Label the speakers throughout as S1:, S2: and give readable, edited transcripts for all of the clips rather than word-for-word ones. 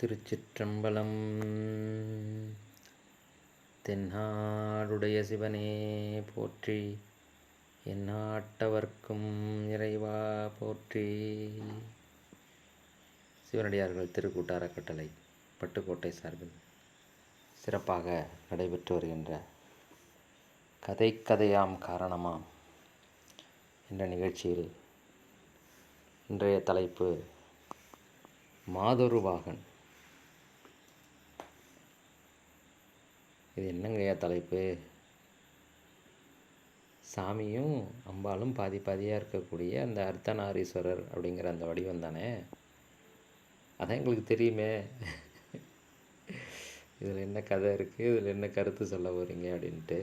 S1: திருச்சிற்றம்பலம். தென்னாடுடைய சிவனே போற்றி, எந்நாட்டவர்க்கும் இறைவா போற்றி. சிவனடியார்கள் திருக்கூட்ட அறக்கட்டளை பட்டுக்கோட்டை சார்பில் சிறப்பாக நடைபெற்று வருகின்ற கதையாம் காரணமாம் என்ற நிகழ்ச்சியில் இன்றைய தலைப்பு மாதொரு பாகன். இது என்னங்கய்யா தலைப்பு? சாமியும் அம்பாலும் பாதி பாதியாக இருக்கக்கூடிய அந்த அர்த்தநாரீஸ்வரர் அப்படிங்கிற அந்த வடிவம் தானே, அதான் எங்களுக்கு தெரியுமே. இதில் என்ன கதை இருக்குது, இதில் என்ன கருத்து சொல்ல போகிறீங்க அப்படின்ட்டு.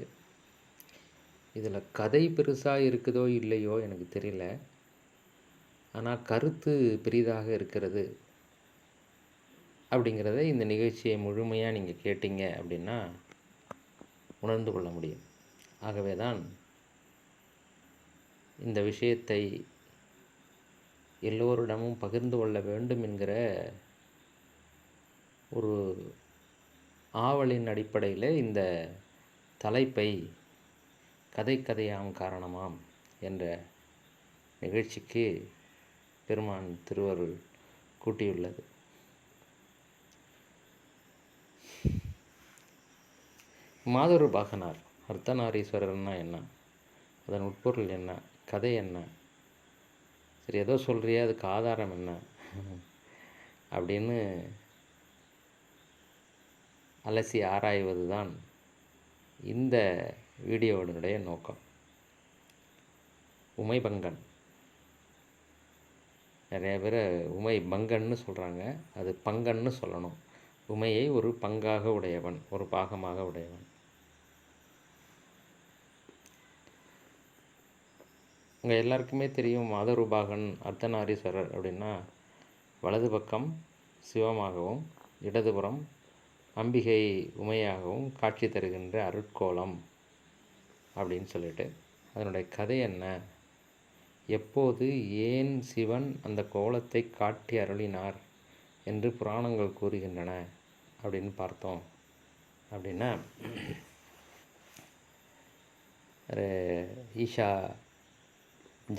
S1: இதில் கதை பெருசாக இருக்குதோ இல்லையோ எனக்கு தெரியல, ஆனால் கருத்து பெரிதாக இருக்கிறது அப்படிங்கிறத இந்த நிகழ்ச்சியை முழுமையாக நீங்கள் கேட்டீங்க அப்படின்னா உணர்ந்து கொள்ள முடியும். ஆகவே தான் இந்த விஷயத்தை எல்லோரிடமும் பகிர்ந்து கொள்ள வேண்டும் என்கிற ஒரு ஆவலின் அடிப்படையில் இந்த தலைப்பை கதையாம் காரணமாம் என்ற நிகழ்ச்சிக்கு பெருமான் திருவருள் கூட்டியுள்ளது. மாதொரு பாகனார் அர்த்தநாரீஸ்வரர்னா என்ன, அதன் உட்பொருள் என்ன, கதை என்ன, சரி ஏதோ சொல்கிறியா அதுக்கு ஆதாரம் என்ன அப்படின்னு அலசி ஆராய்வது தான் இந்த வீடியோவினுடைய நோக்கம். உமைபங்கன், நிறைய பேர் உமை பங்கன்னு சொல்கிறாங்க, அது பங்கன்னு சொல்லணும். உமையை ஒரு பங்காக உடையவன், ஒரு பாகமாக உடையவன். உங்கள் எல்லாருக்குமே தெரியும் மாதொருபாகன் அர்த்தநாரீஸ்வரர் அப்படின்னா வலது பக்கம் சிவமாகவும் இடதுபுறம் அம்பிகை உமையாகவும் காட்சி தருகின்ற அருட்கோலம் அப்படின்னு சொல்லிட்டு, அதனுடைய கதை என்ன, எப்போது ஏன் சிவன் அந்த கோலத்தை காட்டி அருளினார் என்று புராணங்கள் கூறுகின்றன அப்படின்னு பார்த்தோம் அப்படின்னா, ஈஷா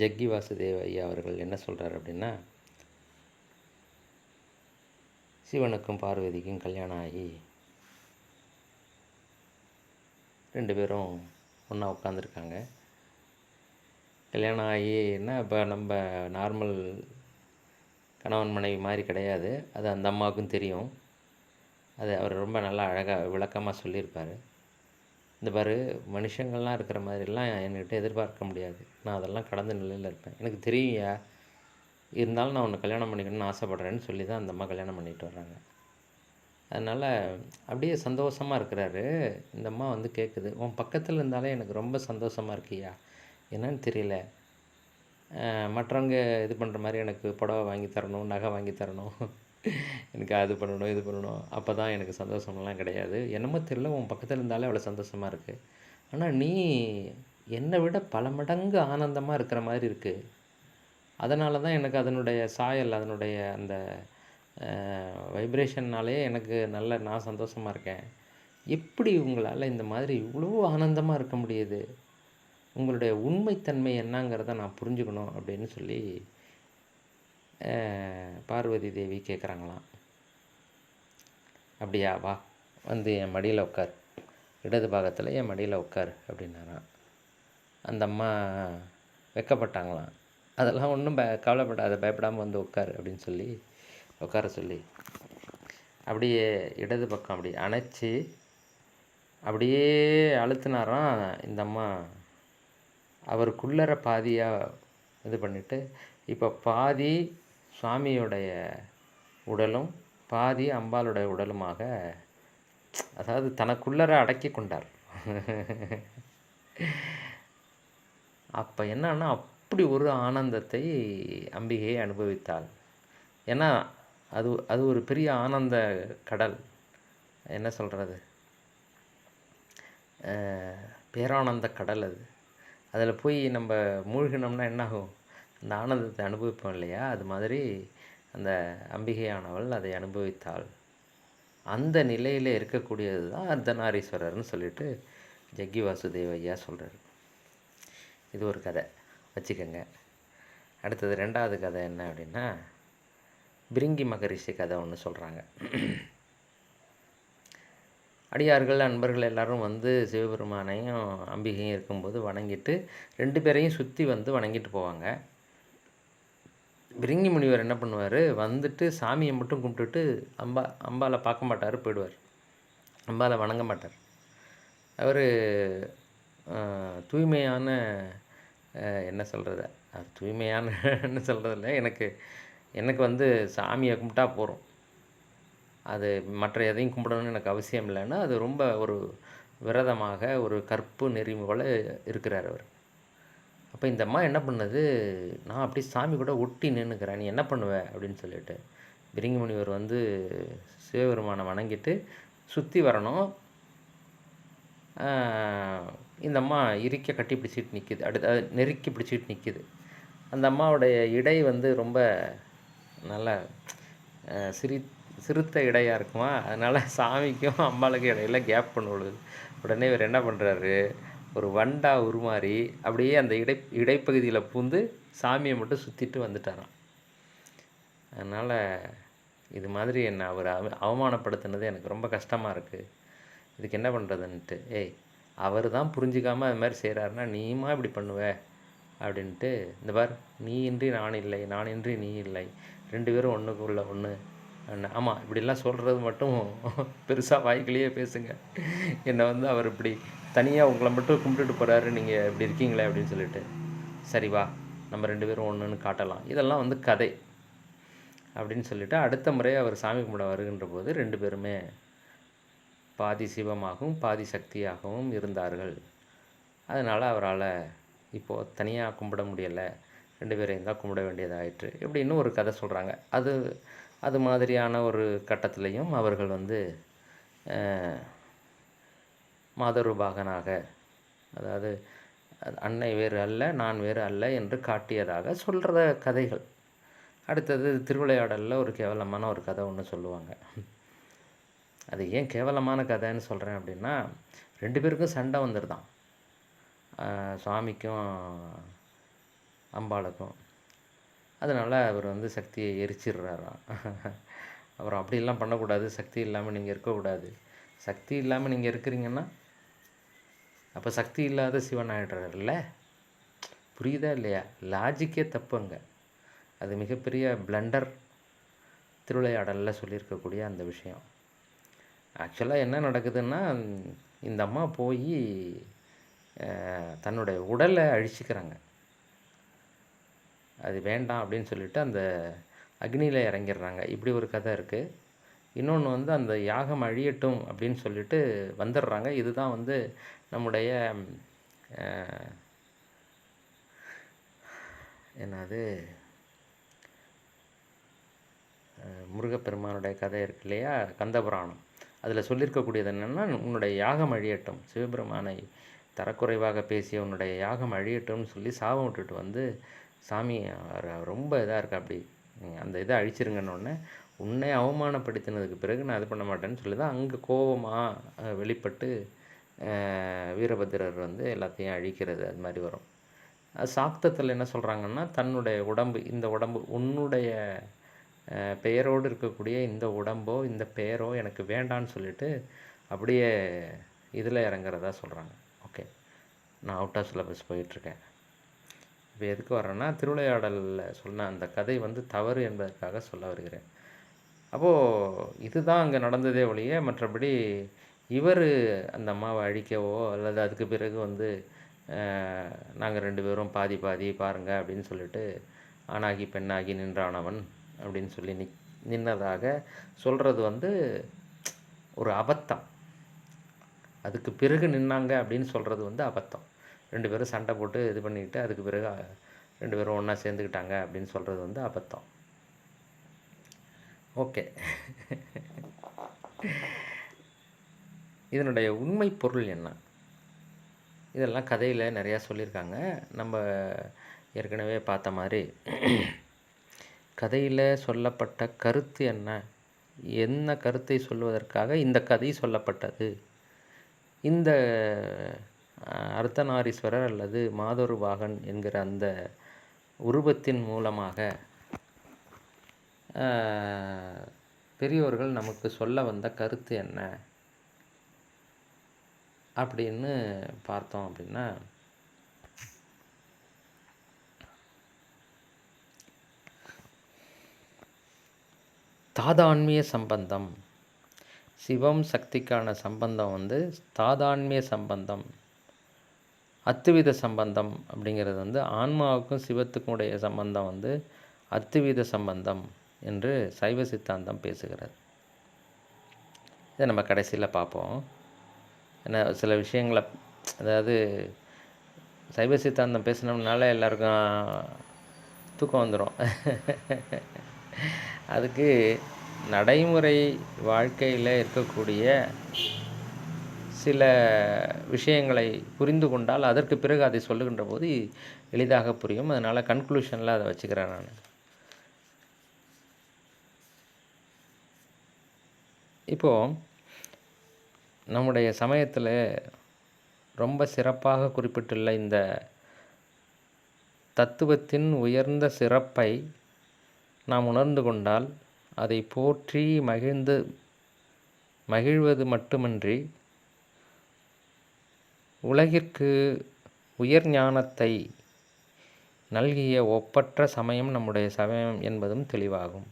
S1: ஜக்கி வாசுதேவ ஐயா அவர்கள் என்ன சொல்கிறார் அப்படின்னா, சிவனுக்கும் பார்வதிக்கும் கல்யாணம் ஆகி 2 பேரும் ஒன்றா உட்காந்துருக்காங்க. கல்யாணம் ஆகினா இப்போ நம்ம நார்மல் கணவன் மனைவி மாதிரி கிடையாது, அது அந்த அம்மாவுக்கும் தெரியும். அது அவர் ரொம்ப நல்லா அழகாக விளக்கமாக சொல்லியிருப்பார். இந்த பாரு, மனுஷங்கள்லாம் இருக்கிற மாதிரிலாம் என்கிட்ட எதிர்பார்க்க முடியாது, நான் அதெல்லாம் கடந்த நிலையில் இருப்பேன், எனக்கு தெரியும்யா, இருந்தாலும் நான் உன்னை கல்யாணம் பண்ணிக்கணும்னு ஆசைப்பட்றேன்னு சொல்லி தான் அந்த அம்மா கல்யாணம் பண்ணிட்டு வர்றாங்க. அதனால் அப்படியே சந்தோஷமாக இருக்கிறாரு. இந்த அம்மா வந்து கேட்குது, உன் பக்கத்தில் இருந்தாலே எனக்கு ரொம்ப சந்தோஷமாக இருக்கியா, என்னன்னு தெரியல, மற்றவங்க இது பண்ணுற மாதிரி எனக்கு புடவை வாங்கி தரணும், நகை வாங்கி தரணும், எனக்கு அது பண்ணணும் இது பண்ணணும், அப்போ தான் எனக்கு சந்தோஷமெல்லாம் கிடையாது, என்னமோ தெரியல, உன் பக்கத்தில் இருந்தாலே அவ்வளோ சந்தோஷமாக இருக்குது, ஆனால் நீ என்னை விட பல மடங்கு ஆனந்தமாக இருக்கிற மாதிரி இருக்குது, அதனால தான் எனக்கு அதனுடைய சாயல், அதனுடைய அந்த வைப்ரேஷன்னாலே எனக்கு நான் சந்தோஷமாக இருக்கேன். எப்படி உங்களால் இந்த மாதிரி இவ்வளோ ஆனந்தமாக இருக்க முடியுது, உங்களுடைய உண்மைத்தன்மை என்னங்கிறத நான் புரிஞ்சுக்கணும் அப்படின்னு சொல்லி பார்வதி தேவி கேட்குறாங்களாம். அப்படியா, வா வந்து என் மடியில் உட்கார், இடது பாகத்தில் என் மடியில் உட்கார் அப்படின்னாராம். அந்த அம்மா வெக்கப்பட்டாங்களாம். அதெல்லாம் ஒன்றும் கவலைப்படாத, பயப்படாமல் வந்து உட்கார் அப்படின்னு சொல்லி உட்கார சொல்லி அப்படியே இடது பக்கம் அப்படி அணைச்சி அப்படியே அழுத்தினாராம். இந்த அம்மா அவருக்குள்ளற பாதியாக இது பண்ணிவிட்டு, இப்போ பாதி சுவாமியோடைய உடலும் பாதி அம்பாளுடைய உடலுமாக, அதாவது தனக்குள்ளற அடக்கி கொண்டார். அப்போ என்னன்னா, அப்படி ஒரு ஆனந்தத்தை அம்பிகையை அனுபவித்தாள். ஏன்னா அது ஒரு பெரிய ஆனந்த கடல், என்ன சொல்கிறது, பேரானந்த கடல். அதில் போய் நம்ம மூழ்கினோம்னா என்னாகும், அந்த ஆனந்தத்தை அனுபவிப்போம் இல்லையா, அது மாதிரி அந்த அம்பிகையானவள் அதை அனுபவித்தாள் அந்த நிலையில் இருக்கக்கூடியது தான் அர்த்தநாரீஸ்வரர்னு சொல்லிட்டு ஜக்கி வாசுதேவ் ஐயா சொல்கிறார். இது ஒரு கதை வச்சுக்கோங்க. அடுத்தது 2வது கதை என்ன அப்படின்னா, பிரிங்கி மகரிஷி கதை ஒன்று சொல்கிறாங்க. அடியார்கள் அன்பர்கள் எல்லாரும் வந்து சிவபெருமானையும் அம்பிகையும் இருக்கும்போது வணங்கிட்டு 2 பேரையும் சுற்றி வந்து வணங்கிட்டு போவாங்க. பிரிங்கி முனிவர் என்ன பண்ணுவார், வந்துட்டு சாமியை மட்டும் கும்பிட்டுட்டு அம்பாவை பார்க்க மாட்டார், போயிடுவார். அம்பாவை வணங்க மாட்டார். அவர் தூய்மையான என்ன சொல்கிறது, தூய்மையானன்னு சொல்கிறதில்ல, எனக்கு வந்து சாமியை கும்பிட்டா போகிறோம், அது மற்ற எதையும் கும்பிடணும்னு எனக்கு அவசியம் இல்லைன்னா, அது ரொம்ப ஒரு விரதமாக ஒரு கற்பு நெறி போல் இருக்கிறார் அவர். அப்போ இந்த அம்மா என்ன பண்ணுது, நான் அப்படி சாமி கூட ஒட்டி நின்றுக்கிறேன், நீ என்ன பண்ணுவ அப்படின்னு சொல்லிட்டு பிரிங்கி முனிவர் வந்து சிவபெருமானை வணங்கிட்டு சுற்றி வரணும். இந்த அம்மா இறுக்க கட்டி பிடிச்சிட்டு நிற்கிது, அடுத்து நெருக்கி பிடிச்சிட்டு நிற்கிது. அந்த அம்மாவுடைய இடை வந்து ரொம்ப நல்லா சிறுத்த இடையாக இருக்குமா, அதனால் சாமிக்கும் அம்பாளுக்கும் இடையில கேப் பண்ண விடுது. உடனே இவர் என்ன பண்ணுறாரு, ஒரு வண்டா உருமாறி அப்படியே அந்த இடைப்பகுதியில் பூந்து சாமியை மட்டும் சுற்றிட்டு வந்துட்டாராம். அதனால் இது மாதிரி என்னை அவர் அவமானப்படுத்தினது எனக்கு ரொம்ப கஷ்டமாக இருக்குது, இதுக்கு என்ன பண்ணுறதுன்ட்டு. அவர் தான் புரிஞ்சிக்காமல் அது மாதிரி செய்கிறாருன்னா நீயுமா இப்படி பண்ணுவ அப்படின்ட்டு, இந்த பார், நீ இன்றி நான் இல்லை, நான் இன்றி நீ இல்லை, 2 பேரும் ஒன்றுக்குள்ள ஒன்று. ஆமாம், இப்படிலாம் சொல்கிறது மட்டும் பெருசாக வாய்க்கிலேயே பேசுங்க, என்னை வந்து அவர் இப்படி தனியாக உங்களை மட்டும் கும்பிட்டுட்டு போகிறாரு, நீங்கள் இப்படி இருக்கீங்களே அப்படின்னு சொல்லிட்டு, சரி வா நம்ம 2 பேரும் ஒன்றுன்னு காட்டலாம், இதெல்லாம் வந்து கதை அப்படின்னு சொல்லிவிட்டு அடுத்த முறை அவர் சாமி கும்பிட வருகின்ற போது 2 பேருமே பாதி சிவமாகவும் பாதி சக்தியாகவும் இருந்தார்கள். அதனால் அவரால் இப்போது தனியாக கும்பிட முடியலை, 2 பேரையும் தான் கும்பிட வேண்டியதாயிற்று இப்படின்னு ஒரு கதை சொல்கிறாங்க. அது மாதிரியான ஒரு கட்டத்திலையும் அவர்கள் வந்து மாதரூபாகனாக, அதாவது அன்னை வேறு அல்ல நான் வேறு அல்ல என்று காட்டியதாக சொல்கிற கதைகள். அடுத்தது திருவிளையாடலில் ஒரு கேவலமான ஒரு கதை ஒன்று சொல்லுவாங்க. அது ஏன் கேவலமான கதைன்னு சொல்கிறேன் அப்படின்னா, 2 பேருக்கும் சண்டை வந்துடுதான், சுவாமிக்கும் அம்பாளுக்கும். அதனால் அவர் வந்து சக்தியை எரிச்சிடுறாராம். அப்புறம் அப்படிலாம் பண்ணக்கூடாது, சக்தி இல்லாமல் நீங்கள் இருக்கக்கூடாது, சக்தி இல்லாமல் நீங்கள் இருக்கிறீங்கன்னா அப்போ சக்தி இல்லாத சிவன் ஆகிடுறாருல்ல, புரியுதா இல்லையா? லாஜிக்கே தப்புங்க. அது மிகப்பெரிய பிளண்டர் திருவிளையாடலில் சொல்லியிருக்கக்கூடிய அந்த விஷயம். ஆக்சுவலாக என்ன நடக்குதுன்னா, இந்த அம்மா போய் தன்னுடைய உடலை அழிச்சிக்கிறாங்க, அது வேண்டாம் அப்படின்னு சொல்லிட்டு அந்த அக்னியில் இறங்கிடுறாங்க. இப்படி ஒரு கதை இருக்குது. இன்னொன்று வந்து அந்த யாகம் அழியட்டும் அப்படின்னு சொல்லிட்டு வந்துடுறாங்க. இதுதான் வந்து நம்முடைய என்னது முருகப்பெருமானுடைய கதை இருக்கு இல்லையா, கந்தபுராணம், அதில் சொல்லியிருக்கக்கூடியது என்னென்னா, உன்னுடைய யாகம் அழியட்டும், சிவபெருமானை தரக்குறைவாக பேசிய உன்னுடைய யாகம் அழியட்டும்னு சொல்லி சாபம் விட்டுட்டு வந்து சாமி ரொம்ப இதாக இருக்கா, அப்படி அந்த இதை அழிச்சிருங்கன்னொடனே, உன்னை அவமானப்படுத்தினதுக்கு பிறகு நான் இது பண்ண மாட்டேன்னு சொல்லி தான் அங்கே கோபமாக வெளிப்பட்டு வீரபத்திரர் வந்து எல்லாத்தையும் அழிக்கிறது அது மாதிரி வரும். சாக்தத்தில் என்ன சொல்கிறாங்கன்னா, தன்னுடைய உடம்பு, இந்த உடம்பு உன்னுடைய பெயரோடு இருக்கக்கூடிய இந்த உடம்போ இந்த பெயரோ எனக்கு வேண்டான்னு சொல்லிட்டு அப்படியே இதில் இறங்குறதா சொல்கிறாங்க. ஓகே, நான் அவுட் ஆஃப் சிலபஸ் போயிட்டுருக்கேன். இப்போ எதுக்கு வரேன்னா, திருவிளையாடலில் சொன்ன அந்த கதை வந்து தவறு என்பதற்காக சொல்ல வருகிறேன். அப்போது இதுதான் அங்கே நடந்ததே ஒழிய, மற்றபடி இவர் அந்த அம்மாவை அழிக்கவோ அல்லது அதுக்கு பிறகு வந்து நாங்கள் 2 பேரும் பாதி பாதி பாருங்கள் அப்படின்னு சொல்லிட்டு ஆணாகி பெண்ணாகி நின்றானவன் அப்படின்னு சொல்லி நின்னதாக சொல்கிறது வந்து ஒரு அபத்தம். அதுக்கு பிறகு நின்னாங்க அப்படின்னு சொல்கிறது வந்து அபத்தம். 2 பேரும் சண்டை போட்டு இது பண்ணிக்கிட்டு அதுக்கு பிறகு 2 பேரும் ஒன்றா சேர்ந்துக்கிட்டாங்க அப்படின்னு சொல்கிறது வந்து அபத்தம். ஓகே, இதனுடைய உண்மை பொருள் என்ன? இதெல்லாம் கதையில் நிறையா சொல்லியிருக்காங்க. நம்ம ஏற்கனவே பார்த்த மாதிரி கதையில் சொல்லப்பட்ட கருத்து என்ன என்ன கருத்தை சொல்வதற்காக இந்த கதை சொல்லப்பட்டது. இந்த அர்த்தநாரீஸ்வரர் அல்லது மாதொருவாகன் என்கிற அந்த உருவத்தின் மூலமாக பெரியோர்கள் நமக்கு சொல்ல வந்த கருத்து என்ன அப்படின்னு பார்த்தோம் அப்படின்னா, தாதான்மிய சம்பந்தம், சிவம் சக்திக்கான சம்பந்தம் வந்து தாதான்மிய சம்பந்தம், அத்துவித சம்பந்தம் அப்படிங்கிறது வந்து ஆன்மாவுக்கும் சிவத்துக்கும் உடைய சம்பந்தம் வந்து அத்துவித சம்பந்தம் என்று சைவ சித்தாந்தம் பேசுகிறது. இதை நம்ம கடைசியில் பார்ப்போம். ஏன்னா சில விஷயங்களை, அதாவது சைவ சித்தாந்தம் பேசினோம்னால எல்லாருக்கும் தூக்கம் வந்துடும். அதுக்கு நடைமுறை வாழ்க்கையில் இருக்கக்கூடிய சில விஷயங்களை புரிந்து கொண்டால் அதற்கு பிறகு அதை சொல்லுகின்ற போது எளிதாக புரியும். அதனால் கன்க்ளூஷனில் அதை வச்சுக்கிறேன் நான். இப்போது நம்முடைய சமயத்தில் ரொம்ப சிறப்பாக குறிப்பிட்டுள்ள இந்த தத்துவத்தின் உயர்ந்த சிறப்பை நாம் உணர்ந்து கொண்டால் அதை போற்றி மகிழ்வது மட்டுமின்றி உலகிற்கு உயர் ஞானத்தை நல்கிய ஒப்பற்ற சமயம் நம்முடைய சமயம் என்பதும் தெளிவாகும்.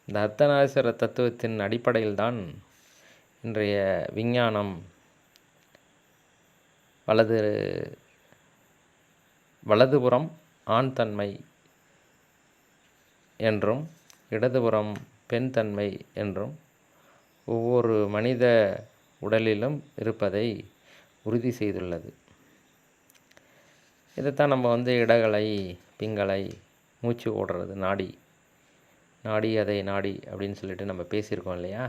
S1: இந்த அர்த்தநாரீஸ்வர தத்துவத்தின் அடிப்படையில்தான் இன்றைய விஞ்ஞானம் வலதுபுறம் ஆண் தன்மை என்றும் இடதுபுறம் பெண் தன்மை என்றும் ஒவ்வொரு மனித உடலிலும் இருப்பதை உறுதி செய்துள்ளது. இதைத்தான் நம்ம வந்து இடகலை, பிங்களை, மூச்சு ஓடுறது, நாடி அதை நாடி அப்படின்னு சொல்லிட்டு நம்ம பேசியிருக்கோம் இல்லையா?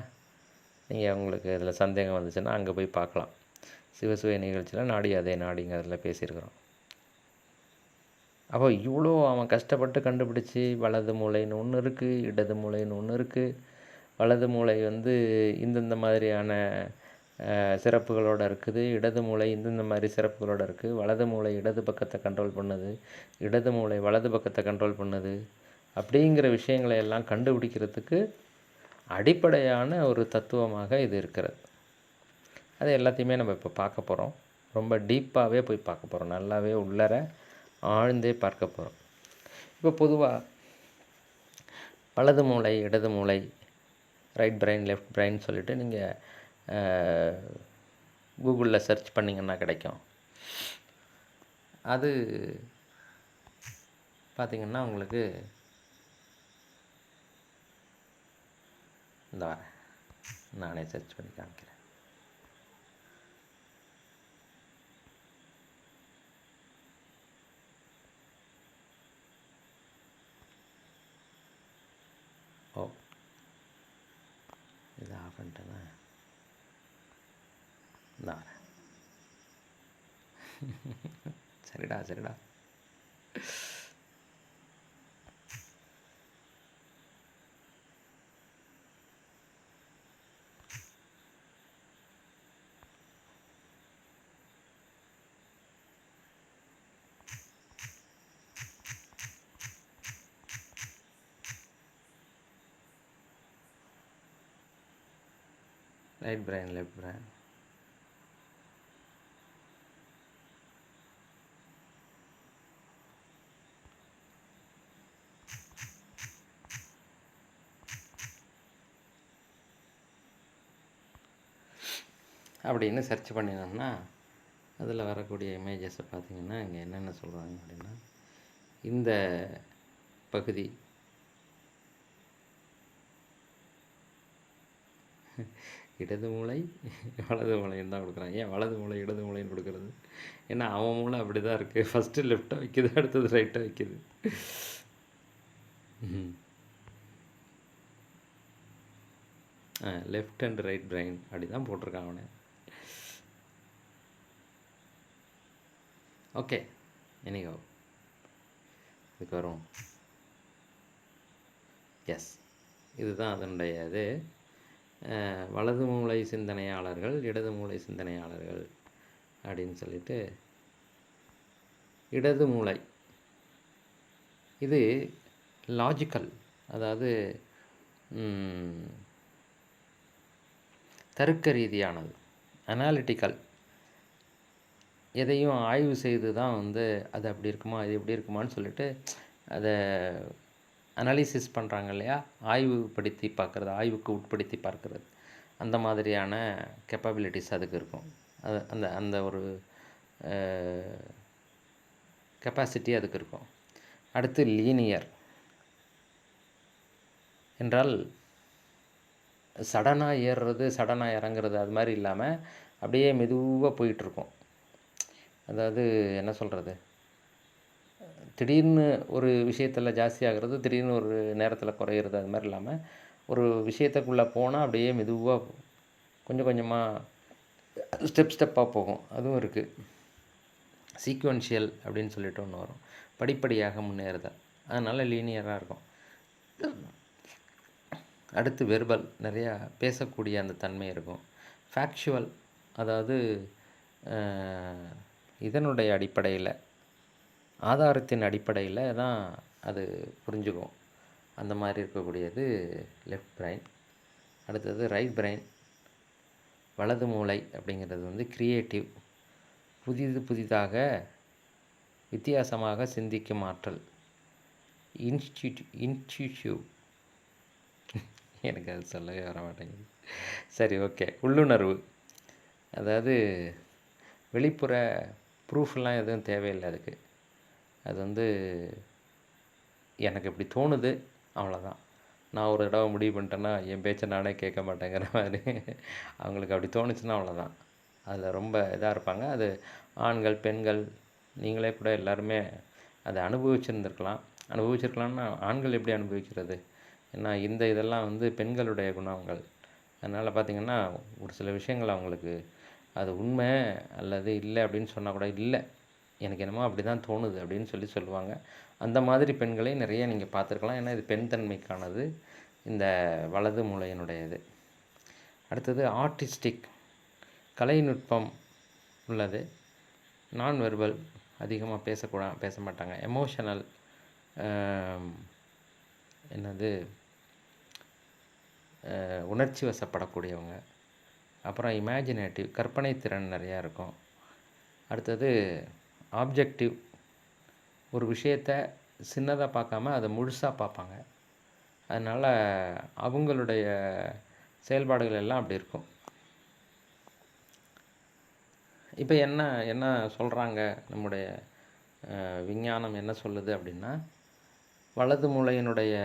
S1: நீங்கள் உங்களுக்கு இதில் சந்தேகம் வந்துச்சுன்னா அங்கே போய் பார்க்கலாம். சிவசுவை நிகழ்ச்சியில் நாடி அதை நாடிங்கிறதுல பேசியிருக்கிறோம். அப்போ இவ்வளோ அவன் கஷ்டப்பட்டு கண்டுபிடிச்சி வலது மூளைன்னு ஒன்று இருக்குது, இடது மூளைன்னு ஒன்று இருக்குது. வலது மூளை வந்து இந்தந்த மாதிரியான சிறப்புகளோடு இருக்குது, இடது மூளை இந்தந்த மாதிரி சிறப்புகளோடு இருக்குது. வலது மூளை இடது பக்கத்தை கண்ட்ரோல் பண்ணுது, இடது மூளை வலது பக்கத்தை கண்ட்ரோல் பண்ணுது. அப்படிங்கிற விஷயங்களை எல்லாம் கண்டுபிடிக்கிறதுக்கு அடிப்படையான ஒரு தத்துவமாக இது இருக்கிறது. அது எல்லாத்தையுமே நம்ம இப்போ பார்க்க போகிறோம். ரொம்ப டீப்பாகவே போய் பார்க்க போகிறோம். நல்லாவே உள்ளர ஆழ்ந்தே பார்க்க போகிறோம். இப்போ பொதுவாக வலது மூளை, இடது மூளை, ரைட் பிரெயின், லெஃப்ட் பிரெயின் சொல்லிவிட்டு நீங்கள் கூகுளில் சர்ச் பண்ணிங்கன்னா கிடைக்கும். அது பார்த்திங்கன்னா உங்களுக்கு இந்த நானே சர்ச் பண்ணி காமிக்கிறேன். ஓ, இது ஆஃப் பண்ணிட்டேன்னா நான் சரிடா ரைட் பிரெயின், லெஃப்ட் பிரெயின். அப்படின்னு சர்ச் பண்ணினோம்னா அதில் வரக்கூடிய இமேஜஸை பார்த்திங்கன்னா இங்கே என்னென்ன சொல்கிறாங்க அப்படின்னா, இந்த பகுதி இடது மூளை வலது மூளைன்னு தான் கொடுக்குறான். ஏன் வலது மூளை இடது மூளைன்னு கொடுக்குறது? ஏன்னா அவன் மூளை அப்படி தான் இருக்குது. ஃபஸ்ட்டு லெஃப்ட்டை வைக்கிது, அடுத்தது ரைட்டை வைக்கிது. லெஃப்ட் அண்ட் ரைட் பிரெயின் அப்படி தான் போட்டிருக்கான் அவனை. ஓகே, எனிகோ இதுக்கு வரும். எஸ், இதுதான் அதனுடைய இது. வலது மூளை சிந்தனையாளர்கள், இடது மூளை சிந்தனையாளர்கள் அப்படின்னு சொல்லிட்டு. இடது மூளை இது லாஜிக்கல், அதாவது தர்க்க ரீதியானது, அனாலிட்டிக்கல். எதையும் ஆய்வு செய்து தான் வந்து அது அப்படி இருக்குமா, இது எப்படி இருக்குமான்னு சொல்லிட்டு அதை அனாலிசிஸ் பண்ணுறாங்க இல்லையா, ஆய்வுப்படுத்தி பார்க்குறது, ஆய்வுக்கு உட்படுத்தி பார்க்குறது, அந்த மாதிரியான கெப்பபிலிட்டிஸ் அதுக்கு இருக்கும். அது அந்த அந்த ஒரு கெப்பாசிட்டி அதுக்கு இருக்கும். அடுத்து லீனியர் என்றால் சடனாக ஏறுறது சடனாக இறங்குறது அது மாதிரி இல்லாமல் அப்படியே மெதுவாக போயிட்டுருக்கும். அதாவது என்ன சொல்கிறது, திடீர்னு ஒரு விஷயத்தில் ஜாஸ்தி ஆகிறது, திடீர்னு ஒரு நேரத்தில் குறையிறது, அது மாதிரி இல்லாமல் ஒரு விஷயத்துக்குள்ளே போனால் அப்படியே மெதுவாக கொஞ்சம் கொஞ்சமாக ஸ்டெப்பாக போகும். அதுவும் இருக்குது. சீக்வென்ஷியல் அப்படின்னு சொல்லிட்டு ஒன்று வரும், படிப்படியாக முன்னேறுதல். அதனால் லீனியராக இருக்கும். அடுத்து வெர்பல், நிறையா பேசக்கூடிய அந்த தன்மை இருக்கும். ஃபேக்சுவல், அதாவது இதனுடைய அடிப்படையில், ஆதாரத்தின் அடிப்படையில் தான் அது புரிஞ்சுக்கும். அந்த மாதிரி இருக்கக்கூடியது லெஃப்ட் பிரைன். அடுத்தது ரைட் பிரைன், வலது மூளை அப்படிங்கிறது வந்து கிரியேட்டிவ், புதிதாக வித்தியாசமாக சிந்திக்கும் ஆற்றல். இன்ஸ்டியூட்டிவ் எனக்கு அது சொல்லவே வர மாட்டேங்குது. சரி, ஓகே. உள்ளுணர்வு, அதாவது வெளிப்புற ப்ரூஃப்லாம் எதுவும் தேவையில்லை அதுக்கு. அது வந்து எனக்கு இப்படி தோணுது, அவ்வளோதான். நான் ஒரு தடவை முடிவு பண்ணிட்டேன்னா என் பேச்சை நானே கேட்க மாட்டேங்கிற மாதிரி. அவங்களுக்கு அப்படி தோணுச்சுன்னா அவ்வளோதான். அதில் ரொம்ப இதாக இருப்பாங்க. அது ஆண்கள், பெண்கள், நீங்களே கூட எல்லாருமே அதை அனுபவிச்சிருக்கலாம்னா ஆண்கள் எப்படி அனுபவிக்கிறது? ஏன்னா இந்த இதெல்லாம் வந்து பெண்களுடைய குணங்கள். அதனால் பார்த்திங்கன்னா ஒரு சில விஷயங்கள் அவங்களுக்கு அது உண்மை அல்லது இல்லை அப்படின்னு சொன்னால் கூட, இல்லை எனக்கு என்னமோ அப்படி தான் தோணுது அப்படின்னு சொல்லுவாங்க. அந்த மாதிரி பெண்களை நிறைய நீங்கள் பார்த்துருக்கலாம். ஏன்னா இது பெண் தன்மைக்கானது, இந்த வலது மூளையினுடையது. அடுத்தது ஆர்டிஸ்டிக், கலைநுட்பம் உள்ளது. நான் வெர்பல், அதிகமாக பேச மாட்டாங்க. எமோஷனல், என்னது, உணர்ச்சி வசப்படக்கூடியவங்க. அப்புறம் இமேஜினேட்டிவ், கற்பனை திறன் நிறையா இருக்கும். அடுத்தது ஆப்ஜெக்டிவ், ஒரு விஷயத்தை சின்னதாக பார்க்காம அதை முழுசாக பார்ப்பாங்க. அதனால் அவங்களுடைய செயல்பாடுகள் எல்லாம் அப்படி இருக்கும். இப்போ என்ன சொல்கிறாங்க, நம்முடைய விஞ்ஞானம் என்ன சொல்லுது அப்படின்னா, வலது மூளையினுடைய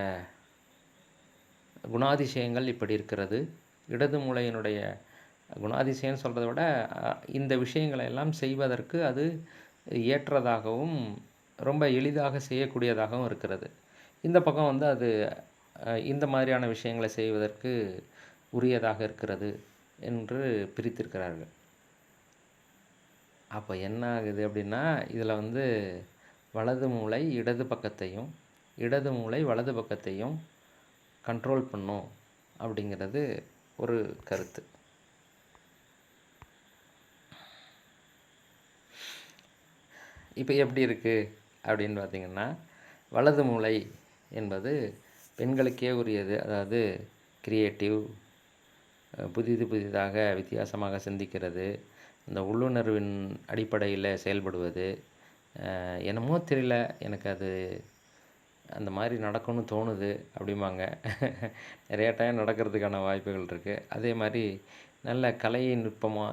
S1: குணாதிசயங்கள் இப்படி இருக்கிறது, இடது மூளையினுடைய குணாதிசயம் சொல்கிறத விட இந்த விஷயங்களை எல்லாம் செய்வதற்கு அது ஏற்றதாகவும் ரொம்ப எளிதாக செய்யக்கூடியதாகவும் இருக்கிறது. இந்த பக்கம் வந்து அது இந்த மாதிரியான விஷயங்களை செய்வதற்கு உரியதாக இருக்கிறது என்று பிரித்திருக்கிறார்கள். அப்போ என்ன ஆகுது அப்படின்னா, இதில் வந்து வலது மூளை இடது பக்கத்தையும் இடது மூளை வலது பக்கத்தையும் கண்ட்ரோல் பண்ணும் அப்படிங்கிறது ஒரு கருத்து. இப்போ எப்படி இருக்குது அப்படின்னு பார்த்திங்கன்னா, வலது மூளை என்பது பெண்களுக்கே உரியது. அதாவது கிரியேட்டிவ், புதிதாக வித்தியாசமாக சிந்திக்கிறது, இந்த உள்ளுணர்வின் அடிப்படையில் செயல்படுவது. என்னமோ தெரியல, எனக்கு அது அந்த மாதிரி நடக்கும்னு தோணுது அப்படிம்பாங்க. நிறையா டைம் நடக்கிறதுக்கான வாய்ப்புகள் இருக்குது. அதே மாதிரி நல்ல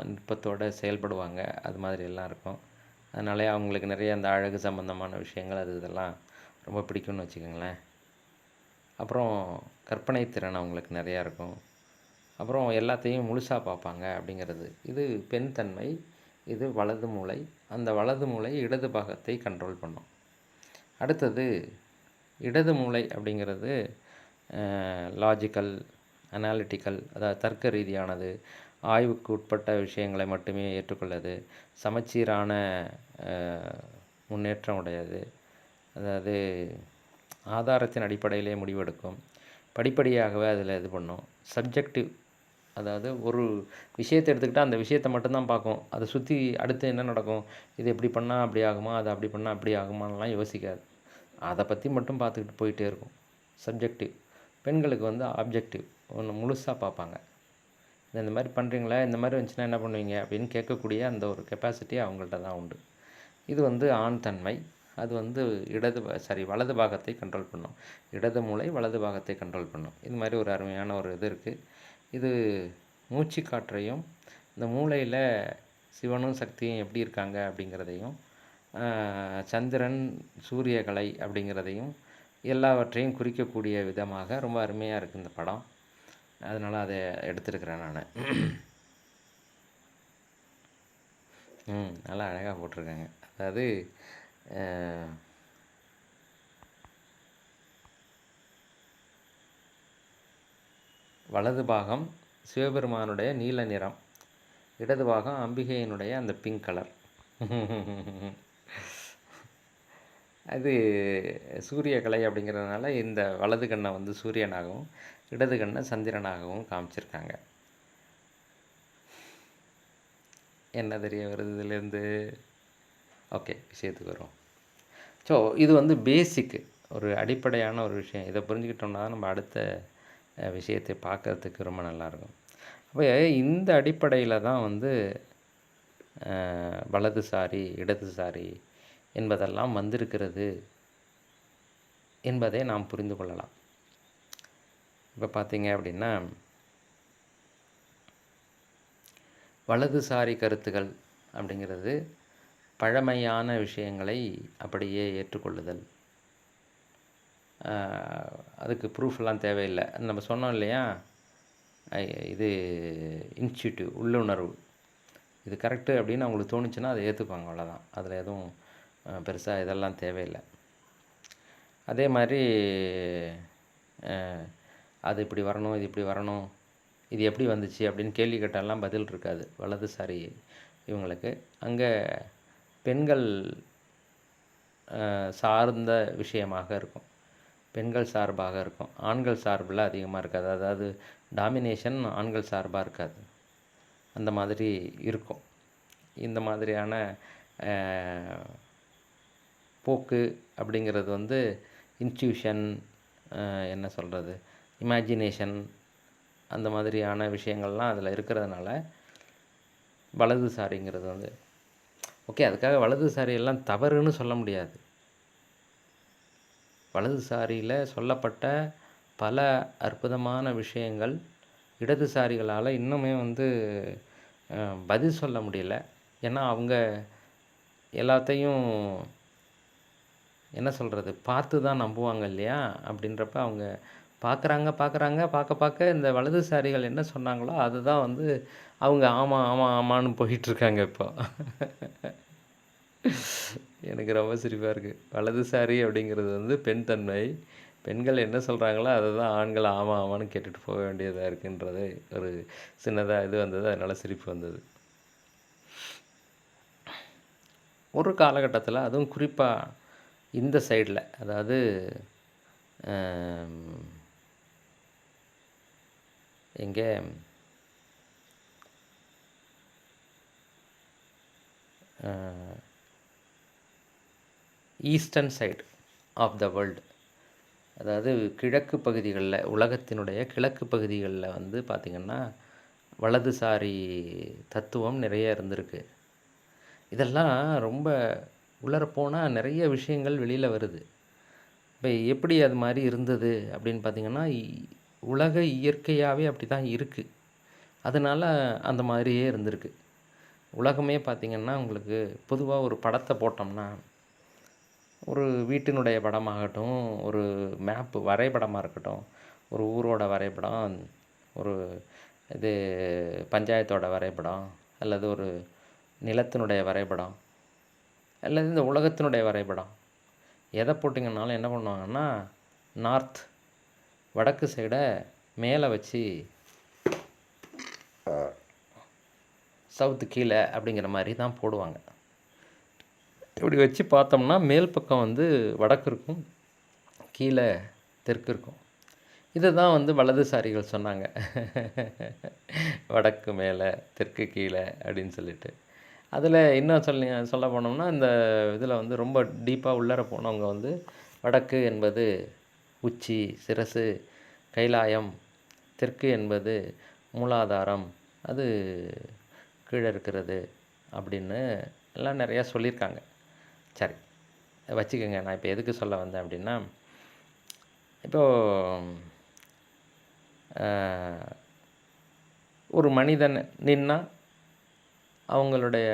S1: நுட்பத்தோடு செயல்படுவாங்க. அது மாதிரி எல்லாம் இருக்கும். அதனாலே அவங்களுக்கு நிறைய அந்த அழகு சம்பந்தமான விஷயங்கள் இதெல்லாம் ரொம்ப பிடிக்கும்னு வச்சுக்கோங்களேன். அப்புறம் கற்பனை திறன் அவங்களுக்கு நிறையா இருக்கும். அப்புறம் எல்லாத்தையும் முழுசாக பார்ப்பாங்க அப்படிங்கிறது. இது பெண் தன்மை, இது வலது மூளை. அந்த வலது மூளை இடது பாகத்தை கண்ட்ரோல் பண்ணும். அடுத்தது இடது மூளை அப்படிங்கிறது லாஜிக்கல், அனாலிட்டிக்கல், அதாவது தர்க்க ரீதியானது, ஆய்வுக்கு உட்பட்ட விஷயங்களை மட்டுமே ஏற்றுக்கொள்ளது, சமச்சீரான முன்னேற்றம் உடையது, அதாவது ஆதாரத்தின் அடிப்படையிலே முடிவெடுக்கும், படிப்படியாகவே அதில் இது பண்ணும். சப்ஜெக்டிவ், அதாவது ஒரு விஷயத்தை எடுத்துக்கிட்டால் அந்த விஷயத்தை மட்டும்தான் பார்க்கும். அதை சுற்றி அடுத்து என்ன நடக்கும், இது இப்படி பண்ணால் அப்படி ஆகுமா, அது அப்படி பண்ணால் அப்படி ஆகுமான்லாம் யோசிக்காது. அதை பற்றி மட்டும் பார்த்துக்கிட்டு போயிட்டே இருக்கும். சப்ஜெக்டிவ். பெண்களுக்கு வந்து ஆப்ஜெக்டிவ், ஒன்று முழுசாக பார்ப்பாங்க. இந்த மாதிரி பண்ணுறீங்களா, இந்த மாதிரி வந்துச்சுன்னா என்ன பண்ணுவீங்க அப்படின்னு கேட்கக்கூடிய அந்த ஒரு கெப்பாசிட்டி அவங்கள்ட்ட தான் உண்டு. இது வந்து ஆண் தன்மை. அது வந்து வலது பாகத்தை கண்ட்ரோல் பண்ணும். இடது மூளை வலது பாகத்தை கண்ட்ரோல் பண்ணும். இது மாதிரி ஒரு அருமையான ஒரு இது இருக்குது. இது மூச்சு காற்றையும் இந்த மூளையில் சிவனும் சக்தியும் எப்படி இருக்காங்க அப்படிங்கிறதையும், சந்திரன் சூரியகலை அப்படிங்கிறதையும் எல்லாவற்றையும் குறிக்கக்கூடிய விதமாக ரொம்ப அருமையாக இருக்குது இந்த படம். அதனால் அதை எடுத்துருக்கிறேன் நான். நல்லா அழகாக போட்டிருக்காங்க. அதாவது வலது பாகம் சிவபெருமானுடைய நீல நிறம், இடது பாகம் அம்பிகையினுடைய அந்த பிங்க் கலர். அது சூரியகலை அப்படிங்கிறதுனால இந்த வலது கண்ணை வந்து சூரியனாகவும் இடது கண்ணை சந்திரனாகவும் காமிச்சிருக்காங்க. என்ன தெரிய வருது இதுலேருந்து? ஓகே, விஷயத்துக்கு வரும். ஸோ இது வந்து பேசிக்கு, ஒரு அடிப்படையான ஒரு விஷயம். இதை புரிஞ்சுக்கிட்டோம்னா தான் நம்ம அடுத்த விஷயத்தை பார்க்கறதுக்கு ரொம்ப நல்லாயிருக்கும். அப்போ இந்த அடிப்படையில் தான் வந்து வலதுசாரி இடதுசாரி என்பதெல்லாம் வந்திருக்கிறது என்பதை நாம் புரிந்து கொள்ளலாம். இப்போ பார்த்தீங்க அப்படின்னா, வலதுசாரி கருத்துக்கள் அப்படிங்கிறது பழமையான விஷயங்களை அப்படியே ஏற்றுக்கொள்ளுதல். அதுக்கு ப்ரூஃப்லாம் தேவையில்லை. நம்ம சொன்னோம் இல்லையா, இது இன்ஸ்டியூட்டிவ், உள்ளுணர்வு, இது கரெக்டு அப்படின்னு அவங்களுக்கு தோணுச்சுன்னா அதை ஏற்றுப்பாங்க, அவ்வளோதான். அதில் எதுவும் பெருசாக இதெல்லாம் தேவையில்லை. அதே மாதிரி அது இப்படி வரணும், இது இப்படி வரணும், இது எப்படி வந்துச்சு அப்படின்னு கேள்வி கேட்டாலாம் பதில் இருக்காது வலதுசாரி இவங்களுக்கு. அங்கே பெண்கள் சார்ந்த விஷயமாக இருக்கும், பெண்கள் சார்பாக இருக்கும். ஆண்கள் சார்பில் அதிகமாக இருக்காது. அதாவது டாமினேஷன் ஆண்கள் சார்பாக இருக்காது, அந்த மாதிரி இருக்கும். இந்த மாதிரியான போக்கு அப்படிங்கிறது வந்து இன்ட்யூஷன், என்ன சொல்கிறது, இமேஜினேஷன், அந்த மாதிரியான விஷயங்கள்லாம் அதில் இருக்கிறதுனால வலதுசாரிங்கிறது வந்து ஓகே. அதுக்காக வலதுசாரியெல்லாம் தவறுன்னு சொல்ல முடியாது. வலதுசாரியில் சொல்லப்பட்ட பல அற்புதமான விஷயங்கள் இடதுசாரிகளால் இன்னுமே வந்து பதில் சொல்ல முடியல. ஏன்னா அவங்க எல்லாத்தையும் என்ன சொல்கிறது, பார்த்து தான் நம்புவாங்க இல்லையா? அப்படின்றப்ப அவங்க பார்க்க இந்த வலதுசாரிகள் என்ன சொன்னாங்களோ அதுதான் வந்து அவங்க ஆமான்னு போயிட்டுருக்காங்க இப்போ. எனக்கு ரொம்ப சிரிப்பாக இருக்குது. வலதுசாரி அப்படிங்கிறது வந்து பெண் தன்மை. பெண்கள் என்ன சொல்கிறாங்களோ அதை தான் ஆண்கள் ஆமான்னு கேட்டுட்டு போக வேண்டியதாக இருக்குன்றது ஒரு சின்னதாக இது வந்தது. அதனால் சிரிப்பு வந்தது. ஒரு காலகட்டத்தில், அதுவும் குறிப்பாக இந்த சைடில், அதாவது எங்கே eastern side of the world, அதாவது கிழக்கு பகுதிகளில், உலகத்தினுடைய கிழக்கு பகுதிகளில் வந்து பார்த்திங்கன்னா வலதுசாரி தத்துவம் நிறைய இருந்திருக்கு. இதெல்லாம் ரொம்ப உள்ளரப்போனால் நிறைய விஷயங்கள் வெளியில் வருது. இப்போ எப்படி அது மாதிரி இருந்தது அப்படின்னு பார்த்திங்கன்னா, உலக இயற்கையாகவே அப்படி தான் இருக்குது. அதனால் அந்த மாதிரியே இருந்திருக்கு. உலகமே பார்த்திங்கன்னா உங்களுக்கு பொதுவாக ஒரு படத்தை போட்டோம்னா, ஒரு வீட்டினுடைய படமாகட்டும், ஒரு மேப்பு வரைபடமாக இருக்கட்டும், ஒரு ஊரோட வரைபடம், ஒரு இது பஞ்சாயத்தோட வரைபடம், அல்லது ஒரு நிலத்தினுடைய வரைபடம், அல்லது இந்த உலகத்தினுடைய வரைபடம், எதை போட்டிங்கனாலும் என்ன பண்ணுவாங்கன்னா, நார்த் வடக்கு சைடை மேலே வச்சு சவுத்து கீழே அப்படிங்கிற மாதிரி தான் போடுவாங்க. இப்படி வச்சு பார்த்தோம்னா மேல் பக்கம் வந்து வடக்கு இருக்கும், கீழே தெற்கு இருக்கும். இதுதான் வந்து வலதுசாரிகள் சொன்னாங்க. வடக்கு மேலே தெற்கு கீழே அப்படின்னு சொல்லிட்டு. அதில் இன்னும் சொல்ல போனோம்னா இந்த இதில் வந்து ரொம்ப டீப்பாக உள்ளார போனவங்க வந்து வடக்கு என்பது உச்சி, சிரசு, கைலாயம், தெற்கு என்பது மூலாதாரம், அது கீழே இருக்கிறது அப்படின்னு எல்லாம் நிறையா சொல்லியிருக்காங்க. சரி, வச்சுக்கோங்க. நான் இப்போ எதுக்கு சொல்ல வந்தேன் அப்படின்னா, இப்போது ஒரு மனிதன் நின்னா அவங்களுடைய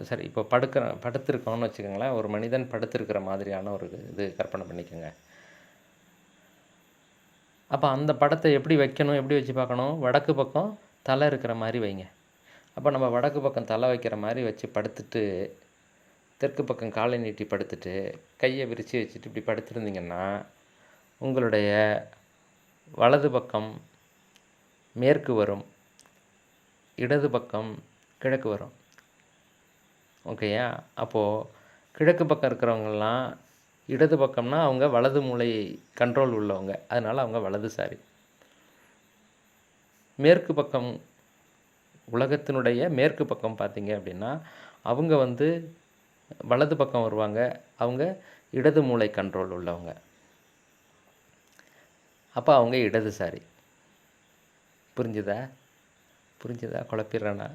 S1: சரி இப்போ படுத்திருக்கோம்னு வச்சுக்கோங்களேன். ஒரு மனிதன் படுத்திருக்கிற மாதிரியான ஒரு இது கற்பனை பண்ணிக்கோங்க. அப்போ அந்த படத்தை எப்படி வைக்கணும், எப்படி வச்சு பார்க்கணும்? வடக்கு பக்கம் தலை இருக்கிற மாதிரி வைங்க. அப்போ நம்ம வடக்கு பக்கம் தலை வைக்கிற மாதிரி வச்சு படுத்துட்டு, தெற்கு பக்கம் காலை நீட்டி படுத்துட்டு, கையை விரித்து வச்சுட்டு இப்படி படுத்திருந்தீங்கன்னா, உங்களுடைய வலது பக்கம் மேற்கு வரும், இடது பக்கம் கிழக்கு வரும். ஓகேயா? அப்போது கிழக்கு பக்கம் இருக்கிறவங்கெல்லாம் இடது பக்கம்னா அவங்க வலது மூளை கண்ட்ரோல் உள்ளவங்க, அதனால் அவங்க வலதுசாரி. மேற்கு பக்கம் உலகத்தினுடைய மேற்கு பக்கம் பார்த்தீங்க அப்படின்னா அவங்க வந்து வலது பக்கம் வருவாங்க, அவங்க இடது மூளை கண்ட்ரோல் உள்ளவங்க. அப்போ அவங்க இடதுசாரி. புரிஞ்சுதா? குழப்பிடுறேன்னா?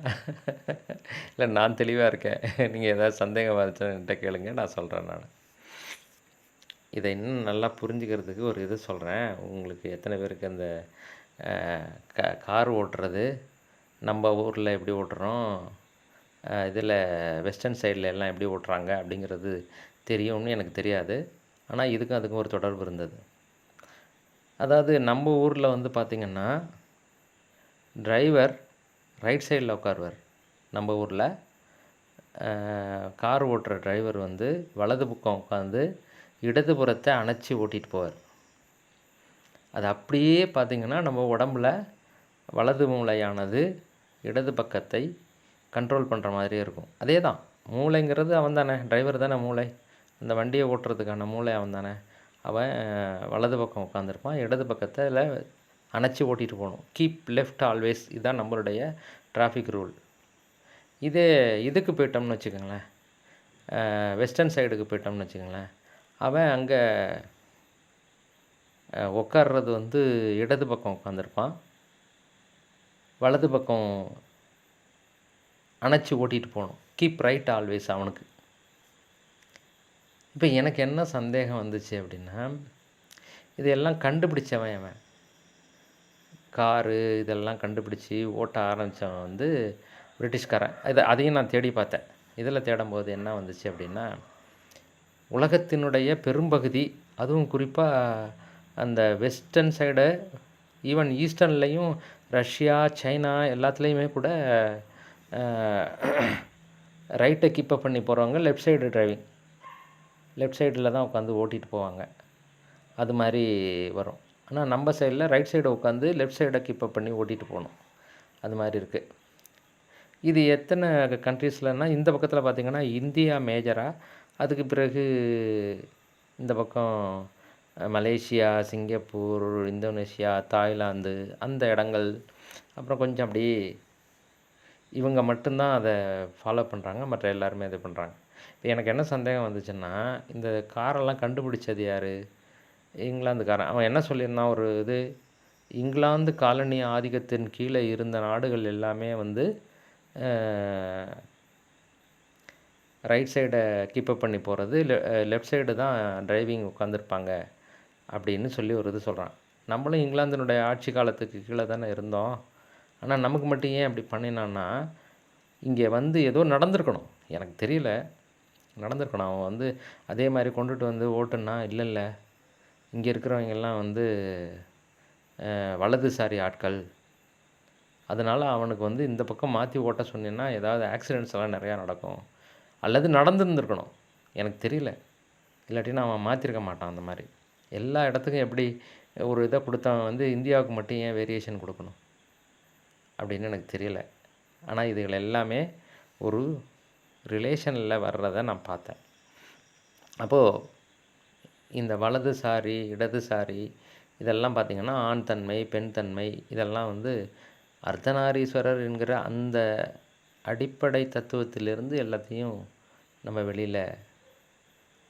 S1: இல்லை, நான் தெளிவாக இருக்கேன். நீங்கள் ஏதாவது சந்தேகம் வந்துச்சுன்னா என்கிட்ட கேளுங்க, நான் சொல்கிறேன். நான் இதை இன்னும் நல்லா புரிஞ்சுக்கிறதுக்கு ஒரு இது சொல்கிறேன். உங்களுக்கு எத்தனை பேருக்கு அந்த கார் ஓட்டுறது நம்ம ஊரில் எப்படி ஓட்டுறோம், இதில் வெஸ்டர்ன் சைடில் எல்லாம் எப்படி ஓட்டுறாங்க அப்படிங்கிறது தெரியும்னு எனக்கு தெரியாது. ஆனால் அதுக்கும் ஒரு தொடர்பு இருந்தது. அதாவது நம்ம ஊரில் வந்து பார்த்திங்கன்னா டிரைவர் ரைட் சைடில் உட்காருவார். நம்ம ஊரில் கார் ஓட்டுற டிரைவர் வந்து வலது பக்கம் உட்காந்து இடதுபுறத்தை அணைச்சி ஓட்டிகிட்டு போவார். அது அப்படியே பார்த்திங்கன்னா நம்ம உடம்புல வலது மூளையானது இடது பக்கத்தை கண்ட்ரோல் பண்ணுற மாதிரியே இருக்கும். அதே தான், மூளைங்கிறது அவன் தானே, டிரைவர் தானே மூளை. அந்த வண்டியை ஓட்டுறதுக்கான மூளை அவன் தானே. அவன் வலது பக்கம் உட்காந்துருப்பான், இடது பக்கத்தில் அணைச்சி ஓட்டிகிட்டு போகணும். கீப் லெஃப்ட் ஆல்வேஸ், இதுதான் நம்மளுடைய டிராஃபிக் ரூல். இதுக்கு போயிட்டோம்னு வச்சுக்கோங்களேன், வெஸ்டர்ன் சைடுக்கு போயிட்டோம்னு வச்சுக்கோங்களேன், அவன் அங்கே உட்கார்றது வந்து இடது பக்கம் உட்காந்துருப்பான், வலது பக்கம் அணைச்சி ஓட்டிகிட்டு போகணும். கீப் ரைட் ஆல்வேஸ் அவனுக்கு. இப்போ எனக்கு என்ன சந்தேகம் வந்துச்சு அப்படின்னா, இதெல்லாம் கண்டுபிடிச்சவன் அவன், காரு இதெல்லாம் கண்டுபிடிச்சி ஓட்ட ஆரம்பித்தவன் வந்து பிரிட்டிஷ்காரன். அதையும் நான் தேடி பார்த்தேன். இதில் தேடும்போது என்ன வந்துச்சு அப்படின்னா, உலகத்தினுடைய பெரும்பகுதி, அதுவும் குறிப்பாக அந்த வெஸ்டர்ன் சைடு, ஈவன் ஈஸ்டர்ன்லேயும் ரஷ்யா, சைனா எல்லாத்துலேயுமே கூட ரைட்டை கீப்பப் பண்ணி போகிறவங்க லெஃப்ட் சைடு டிரைவிங், லெஃப்ட் சைடில் தான் உட்காந்து ஓட்டிகிட்டு போவாங்க. அது மாதிரி வரும். ஆனால் நம்ம சைடில் ரைட் சைடை உட்காந்து லெஃப்ட் சைடை கீப்பப் பண்ணி ஓட்டிகிட்டு போகணும். அது மாதிரி இருக்குது. இது எத்தனை கண்ட்ரீஸ்லன்னா, இந்த பக்கத்தில் பார்த்திங்கன்னா இந்தியா மேஜராக, அதுக்கு பிறகு இந்த பக்கம் மலேசியா, சிங்கப்பூர், இந்தோனேஷியா, தாய்லாந்து, அந்த இடங்கள், அப்புறம் கொஞ்சம் அப்படி இவங்க மட்டும்தான் அதை ஃபாலோ பண்ணுறாங்க, மற்ற எல்லாருமே இது பண்ணுறாங்க. இப்போ எனக்கு என்ன சந்தேகம் வந்துச்சுன்னா, இந்த காரெல்லாம் கண்டுபிடிச்சது யார்? இங்கிலாந்துக்காரன். அவன் என்ன சொல்லியிருந்தான், ஒரு இது, இங்கிலாந்து காலனி ஆதிக்கத்தின் கீழே இருந்த நாடுகள் எல்லாமே வந்து ரைட் சைடை கீப்பப் பண்ணி போகிறது, லெஃப்ட் சைடு தான் டிரைவிங் உட்காந்துருப்பாங்க அப்படின்னு சொல்லி ஒரு இது சொல்கிறான். நம்மளும் இங்கிலாந்தினுடைய ஆட்சி காலத்துக்கு கீழே தானே இருந்தோம். ஆனால் நமக்கு மட்டும் ஏன் அப்படி பண்ணினான்னா, இங்கே வந்து ஏதோ நடந்திருக்கணும், எனக்கு தெரியல, நடந்திருக்கணும். அவன் வந்து அதே மாதிரி கொண்டுட்டு வந்து ஓட்டுன்னா, இல்லை இங்கே இருக்கிறவங்கெல்லாம் வந்து வலதுசாரி ஆட்கள், அதனால் அவனுக்கு வந்து இந்த பக்கம் மாற்றி ஓட்ட சொன்னீங்கன்னா ஏதாவது ஆக்சிடெண்ட்ஸ் எல்லாம் நிறையா நடக்கும், அல்லது நடந்துருந்துருக்கணும், எனக்கு தெரியல. இல்லாட்டினா அவன் மாற்றிருக்க மாட்டான். அந்த மாதிரி எல்லா இடத்துக்கும் எப்படி ஒரு இதை கொடுத்தவன் வந்து இந்தியாவுக்கு மட்டும் ஏன் வேரியேஷன் கொடுக்கணும் அப்படின்னு எனக்கு தெரியல. ஆனால் இதுகள் எல்லாமே ஒரு ரிலேஷனில் வர்றதை நான் பார்த்தேன். அப்போது இந்த வலதுசாரி இடதுசாரி இதெல்லாம் பார்த்திங்கன்னா ஆண் தன்மை, பெண் தன்மை, இதெல்லாம் வந்து அர்த்தநாரீஸ்வரர் என்கிற அந்த அடிப்படை தத்துவத்திலிருந்து எல்லாத்தையும் நம்ம வெளியில்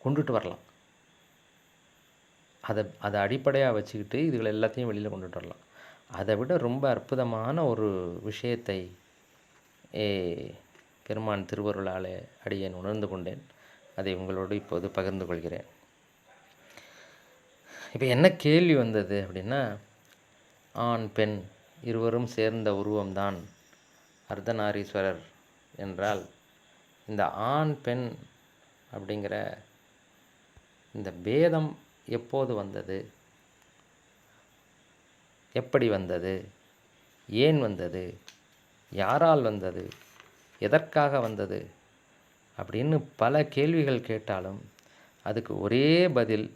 S1: கொண்டுட்டு வரலாம். அதை அடிப்படையாக வச்சுக்கிட்டு இதுகளை எல்லாத்தையும் வெளியில் கொண்டுட்டு வரலாம். அதை விட ரொம்ப அற்புதமான ஒரு விஷயத்தை பெருமான் திருவருளாலே அடியேன் உணர்ந்து கொண்டேன். அதை உங்களோடு இப்போது பகிர்ந்து கொள்கிறேன். இப்போ என்ன கேள்வி வந்தது அப்படின்னா, ஆண் பெண் இருவரும் சேர்ந்த உருவம்தான் அர்த்தநாரீஸ்வரர் என்றால், இந்த ஆண் பெண் அப்படிங்கிற இந்த பேதம் எப்போது வந்தது, எப்படி வந்தது, ஏன் வந்தது, யாரால் வந்தது, எதற்காக வந்தது அப்படின்னு பல கேள்விகள் கேட்டாலும் அதுக்கு ஒரே பதில்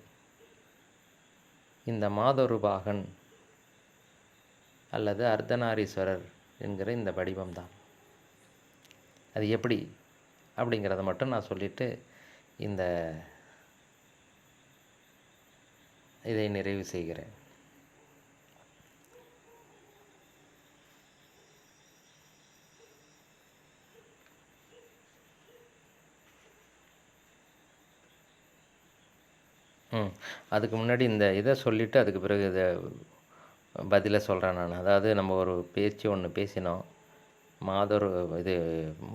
S1: இந்த மாதொருபாகன் அல்லது அர்த்தநாரீஸ்வரர் என்கிற இந்த வடிவம்தான். அது எப்படி அப்படிங்கிறத மட்டும் நான் சொல்லிவிட்டு இதை நிறைவு செய்கிறேன். அதுக்கு முன்னாடி இந்த இதை சொல்லிவிட்டு அதுக்கு பிறகு இதை பதிலை சொல்கிறேன் நான். அதாவது நம்ம ஒரு பேச்சு ஒன்று பேசினோம். இது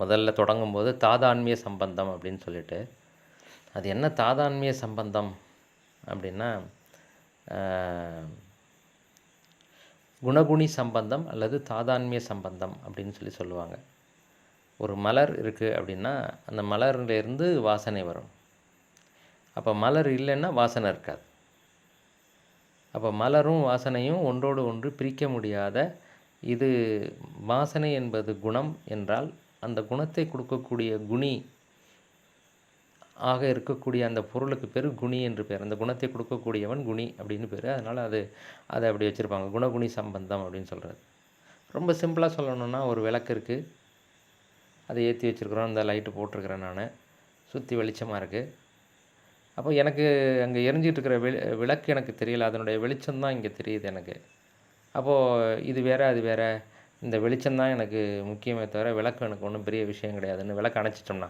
S1: முதல்ல தொடங்கும்போது தாதான்மிய சம்பந்தம் அப்படின்னு சொல்லிட்டு, அது என்ன தாதான்மிய சம்பந்தம் அப்படின்னா, குணகுணி சம்பந்தம் அல்லது தாதான்மிய சம்பந்தம் அப்படின்னு சொல்லுவாங்க. ஒரு மலர் இருக்குது அப்படின்னா அந்த மலர்லேருந்து வாசனை வரும். அப்போ மலர் இல்லைன்னா வாசனை இருக்காது. அப்போ மலரும் வாசனையும் ஒன்றோடு ஒன்று பிரிக்க முடியாத இது. வாசனை என்பது குணம் என்றால் அந்த குணத்தை கொடுக்கக்கூடிய குணி ஆக இருக்கக்கூடிய அந்த பொருளுக்கு பேர் குணி என்று பேர். அந்த குணத்தை கொடுக்கக்கூடியவன் குணி அப்படின்னு பேர். அதனால் அதை அப்படி வச்சுருப்பாங்க, குணகுணி சம்பந்தம் அப்படின்னு சொல்கிறது. ரொம்ப சிம்பிளாக சொல்லணுன்னா, ஒரு விளக்கு இருக்குது, அதை ஏற்றி வச்சுருக்குறோம், அந்த லைட்டு போட்டிருக்கிறேன் நான், சுற்றி வெளிச்சமாக இருக்குது. அப்போ எனக்கு அங்கே எரிஞ்சிட்ருக்கிற விளக்கு எனக்கு தெரியல, அதனுடைய வெளிச்சம்தான் இங்கே தெரியுது எனக்கு. அப்போது இது வேறு அது வேறு, இந்த வெளிச்சம்தான் எனக்கு முக்கியமே தவிர விளக்கு எனக்கு ஒன்றும் பெரிய விஷயம் கிடையாதுன்னு விளக்கு அணைச்சிட்டோம்னா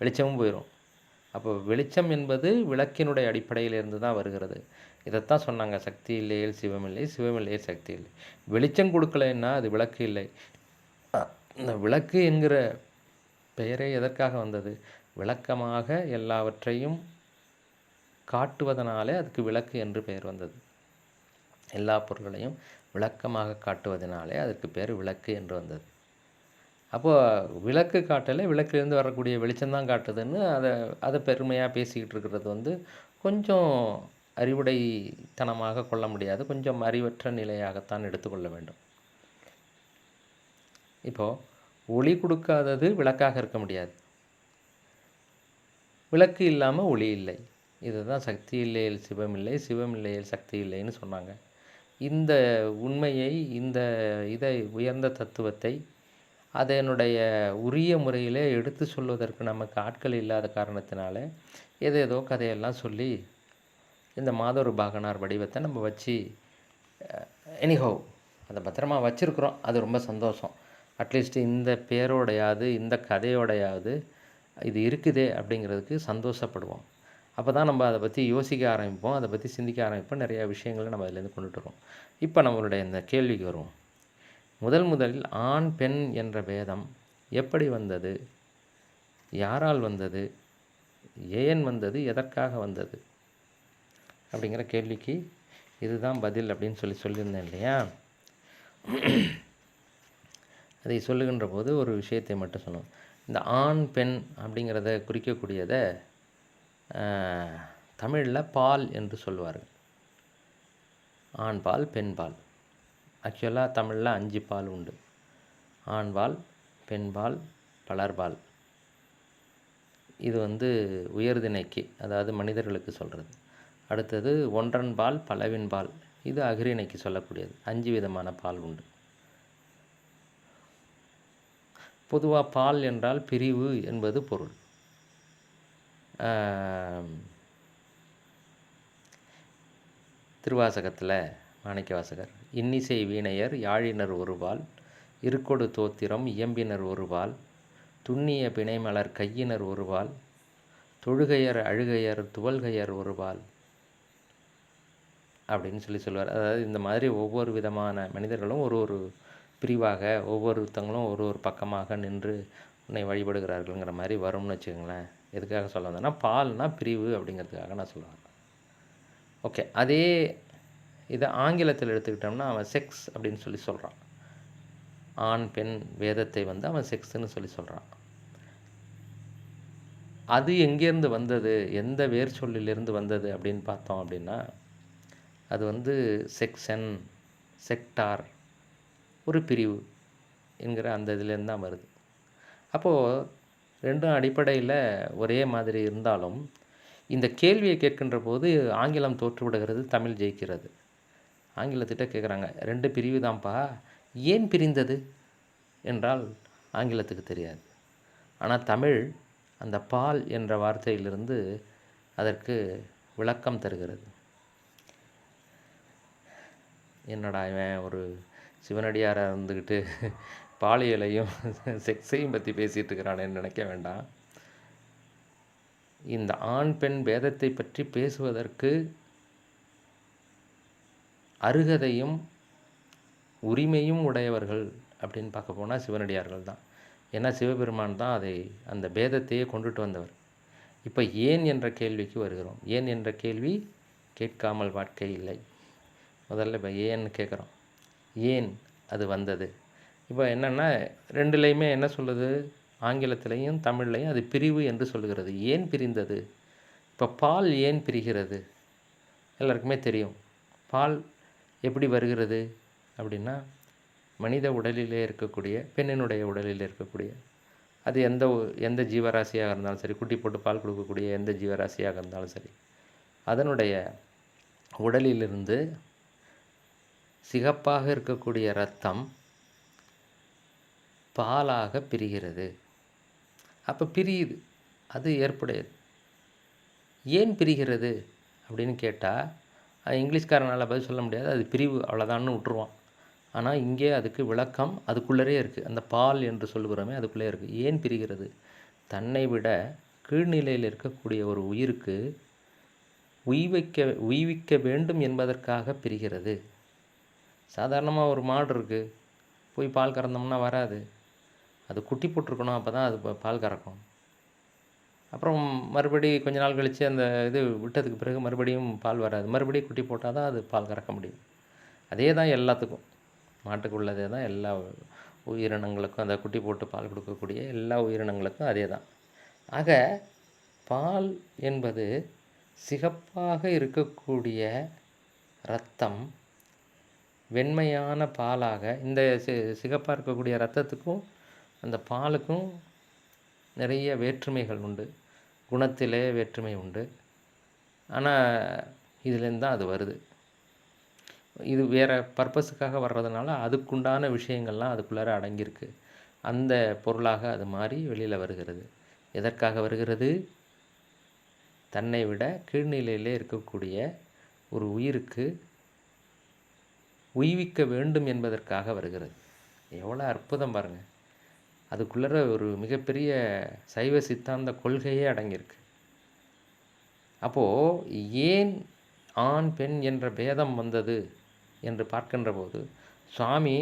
S1: வெளிச்சமும் போயிடும். அப்போ வெளிச்சம் என்பது விளக்கினுடைய அடிப்படையிலிருந்து தான் வருகிறது. இதைத்தான் சொன்னாங்க, சக்தி இல்லையேல் சிவம் இல்லை, சிவம் இல்லையே சக்தி இல்லை. வெளிச்சம் கொடுக்கலைன்னா அது விளக்கு இல்லை. இந்த விளக்கு என்கிற பெயரே எதற்காக வந்தது? விளக்கமாக எல்லாவற்றையும் காட்டுவதனாலே அதுக்கு விளக்கு என்று பெயர் வந்தது. எல்லா பொருள்களையும் விளக்கமாக காட்டுவதனாலே அதற்கு பேர் விளக்கு என்று வந்தது. அப்போது விளக்கு காட்டலை, விளக்கிலேருந்து வரக்கூடிய வெளிச்சம்தான் காட்டுதுன்னு அதை பெருமையாக பேசிக்கிட்டு இருக்கிறது கொஞ்சம் அறிவுடைத்தனமாக கொள்ள முடியாது, கொஞ்சம் அறிவற்ற நிலையாகத்தான் எடுத்துக்கொள்ள வேண்டும். இப்போது ஒளி கொடுக்காதது விளக்காக இருக்க முடியாது, விளக்கு இல்லாமல் ஒளி இல்லை. இதுதான் சக்தி இல்லையேல் சிவம் இல்லை, சிவம் இல்லையேல் சக்தி இல்லைன்னு சொன்னாங்க. இந்த உண்மையை, இதை உயர்ந்த தத்துவத்தை அதனுடைய உரிய முறையிலே எடுத்து சொல்வதற்கு நமக்கு ஆட்கள் இல்லாத காரணத்தினால ஏதேதோ கதையெல்லாம் சொல்லி இந்த மாதொரு பாகனார் வடிவத்தை நம்ம வச்சு எனிஹோ அதை பத்திரமா வச்சுருக்குறோம். அது ரொம்ப சந்தோஷம். அட்லீஸ்ட் இந்த பேரோடையாவது இந்த கதையோடையாவது இது இருக்குதே அப்படிங்கிறதுக்கு சந்தோஷப்படுவோம். அப்போ தான் நம்ம அதை பற்றி யோசிக்க ஆரம்பிப்போம், அதை பற்றி சிந்திக்க ஆரம்பிப்போம், நிறையா விஷயங்களை நம்ம அதிலேருந்து கொண்டுட்டு வரோம். இப்போ நம்மளுடைய இந்த கேள்விக்கு வருவோம். முதலில் ஆண் பெண் என்ற பேதம் எப்படி வந்தது, யாரால் வந்தது, ஏன் வந்தது, எதற்காக வந்தது அப்படிங்கிற கேள்விக்கு இதுதான் பதில் அப்படின்னு சொல்லியிருந்தேன் இல்லையா? அதை சொல்லுகின்ற போது ஒரு விஷயத்தை மட்டும் சொன்னோம். இந்த ஆண் பெண் அப்படிங்கிறத குறிக்கக்கூடியதை தமிழில் பால் என்று சொல்வார்கள். ஆண் பால், பெண் பால். ஆக்சுவலாக தமிழில் 5 பால் உண்டு. ஆண்பால், பெண்பால், பலர்பால். இது உயர்திணைக்கு, அதாவது மனிதர்களுக்கு சொல்கிறது. அடுத்தது ஒன்றன்பால், பலவின்பால். இது அகிரிணைக்கு சொல்லக்கூடியது. 5 விதமான பால் உண்டு. பொதுவாக பால் என்றால் பிரிவு என்பது பொருள். திருவாசகத்தில் மாணிக்கவாசகர் இன்னிசை வீணையர் யாழினர் ஒருபால் இருக்கொடு தோத்திரம் இயம்பினர் ஒருபால் துண்ணிய பிணைமலர் கையினர் ஒருபால் தொழுகையர் அழுகையர் துவல்கையர் ஒருபால் அப்படின்னு சொல்லுவார். அதாவது இந்த மாதிரி ஒவ்வொரு விதமான மனிதர்களும் ஒரு ஒரு பிரிவாக ஒவ்வொருத்தங்களும் ஒரு ஒரு பக்கமாக நின்று உன்னை வழிபடுகிறார்கள்ங்கிற மாதிரி வரும்னு வச்சுக்கோங்களேன். எதுக்காக சொல்ல வந்தேன்னா பால்னா பிரிவு அப்படிங்கிறதுக்காக நான் சொல்லுவேன். ஓகே, அதே இதை ஆங்கிலத்தில் எடுத்துக்கிட்டோம்னா அவன் செக்ஸ் அப்படின்னு சொல்கிறான். ஆண் பெண் வேதத்தை அவன் செக்ஸ்ன்னு சொல்கிறான். அது எங்கேருந்து வந்தது, எந்த வேர் சொல்லிலிருந்து வந்தது அப்படின்னு பார்த்தோம் அப்படின்னா அது செக்ஷன், செக்டார், ஒரு பிரிவு என்கிற அந்த இதுலேருந்து தான் வருது. அப்போது ரெண்டும் அடிப்படையில் ஒரே மாதிரி இருந்தாலும் இந்த கேள்வியை கேட்கின்ற போது ஆங்கிலம் தோற்றுவிடுகிறது, தமிழ் ஜெயிக்கிறது. ஆங்கிலத்திட்ட கேட்குறாங்க, 2 பிரிவு தான்ப்பா, ஏன் பிரிந்தது என்றால் ஆங்கிலத்துக்கு தெரியாது. ஆனால் தமிழ் அந்த பால் என்ற வார்த்தையிலிருந்து அதற்கு விளக்கம் தருகிறது. என்னடா இவன் ஒரு சிவனடியாராக இருந்துக்கிட்டு பாலியலையும் செக்ஸையும் பற்றி பேசிகிட்டு இருக்கிறானேன்னு நினைக்க வேண்டாம். இந்த ஆண் பெண் பேதத்தை பற்றி பேசுவதற்கு அருகதையும் உரிமையும் உடையவர்கள் அப்படின்னு பார்க்க போனால் சிவனடியார்கள் தான். ஏன்னா சிவபெருமான் தான் அந்த பேதத்தையே கொண்டுட்டு வந்தவர். இப்போ ஏன் என்ற கேள்விக்கு வருகிறோம். ஏன் என்ற கேள்வி கேட்காமல் வாழ்க்கை இல்லை. முதல்ல இப்போ ஏன்னு கேட்குறோம். ஏன் அது வந்தது? இப்போ என்னென்னா ரெண்டுலேயுமே என்ன சொல்லுது, ஆங்கிலத்திலையும் தமிழ்லையும் அது பிரிவு என்று சொல்லுகிறது. ஏன் பிரிந்தது? இப்போ பால் ஏன் பிரிகிறது? எல்லாருக்குமே தெரியும். பால் எப்படி வருகிறது அப்படின்னா மனித உடலிலே இருக்கக்கூடிய பெண்ணினுடைய உடலில் இருக்கக்கூடிய அது எந்த ஜீவராசியாக இருந்தாலும் சரி, குட்டி போட்டு பால் கொடுக்கக்கூடிய எந்த ஜீவராசியாக இருந்தாலும் சரி, அதனுடைய உடலிலிருந்து சிகப்பாக இருக்கக்கூடிய இரத்தம் பாலாக பிரிகிறது. அப்போ பிரியுது, அது ஏற்புடையது. ஏன் பிரிகிறது அப்படின்னு கேட்டால் இங்கிலீஷ்காரனால் பதில் சொல்ல முடியாது, அது பிரிவு அவ்வளோதான்னு விட்டுருவான். ஆனால் இங்கே அதுக்கு விளக்கம் அதுக்குள்ளரே இருக்குது. அந்த பால் என்று சொல்லுகிறோமே அதுக்குள்ளே இருக்குது. ஏன் பிரிகிறது? தன்னை விட கீழ்நிலையில் இருக்கக்கூடிய ஒரு உயிருக்கு உய்விக்க வேண்டும் என்பதற்காக பிரிகிறது. சாதாரணமாக ஒரு மாடு இருக்குது, போய் பால் கறந்தோம்னா வராது. அது குட்டி போட்டிருக்கணும், அப்போ தான் அது பால் கறக்கும். அப்புறம் மறுபடி கொஞ்ச நாள் கழித்து அந்த இது விட்டதுக்கு பிறகு மறுபடியும் பால் வராது. மறுபடியும் குட்டி போட்டால் தான் அது பால் கறக்க முடியும். அதே தான் எல்லாத்துக்கும், மாட்டுக்கு உள்ளதே தான் எல்லா உயிரினங்களுக்கும். அந்த குட்டி போட்டு பால் கொடுக்கக்கூடிய எல்லா உயிரினங்களுக்கும் அதே தான். ஆக பால் என்பது சிகப்பாக இருக்கக்கூடிய இரத்தம் வெண்மையான பாலாக, இந்த சிகப்பாக இருக்கக்கூடிய இரத்தத்துக்கும் அந்த பாலுக்கும் நிறைய வேற்றுமைகள் உண்டு, குணத்திலே வேற்றுமை உண்டு. ஆனால் இதுலேருந்து தான் அது வருது. இது வேறு பர்பஸுக்காக வர்றதுனால அதுக்குண்டான விஷயங்கள்லாம் அதுக்குள்ளார அடங்கியிருக்கு. அந்த பொருளாக அது மாறி வெளியில் வருகிறது. எதற்காக வருகிறது? தன்னை விட கீழ்நிலையிலே இருக்கக்கூடிய ஒரு உயிருக்கு உய்விக்க வேண்டும் என்பதற்காக வருகிறது. எவ்வளோ அற்புதம் பாருங்கள். அதுக்குள்ளே ஒரு மிகப்பெரிய சைவ சித்தாந்த கொள்கையே அடங்கியிருக்கு. அப்போது ஏன் ஆண் பெண் என்ற பேதம் வந்தது என்று பார்க்கின்ற போது சுவாமி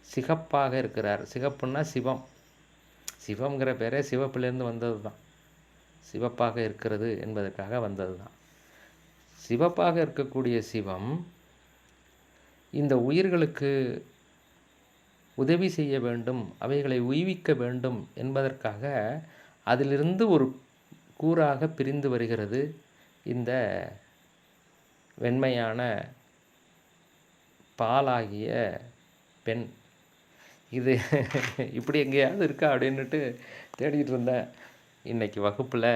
S1: சிகப்பாக இருக்கிறார். சிகப்புன்னா சிவம். சிவங்கிற பேரே சிவப்பிலேருந்து வந்தது தான். சிவப்பாக இருக்கிறது என்பதற்காக வந்தது தான். சிவப்பாக இருக்கக்கூடிய சிவம் இந்த உயிர்களுக்கு உதவி செய்ய வேண்டும், அவைகளை உய்விக்க வேண்டும் என்பதற்காக அதிலிருந்து ஒரு கூறாக பிரிந்து வருகிறது இந்த வெண்மையான பாலாகிய பெண். இது இப்படி எங்கேயாவது இருக்கா அப்படின்னுட்டு தேடிட்டு இருந்தேன். இன்றைக்கி வகுப்பில்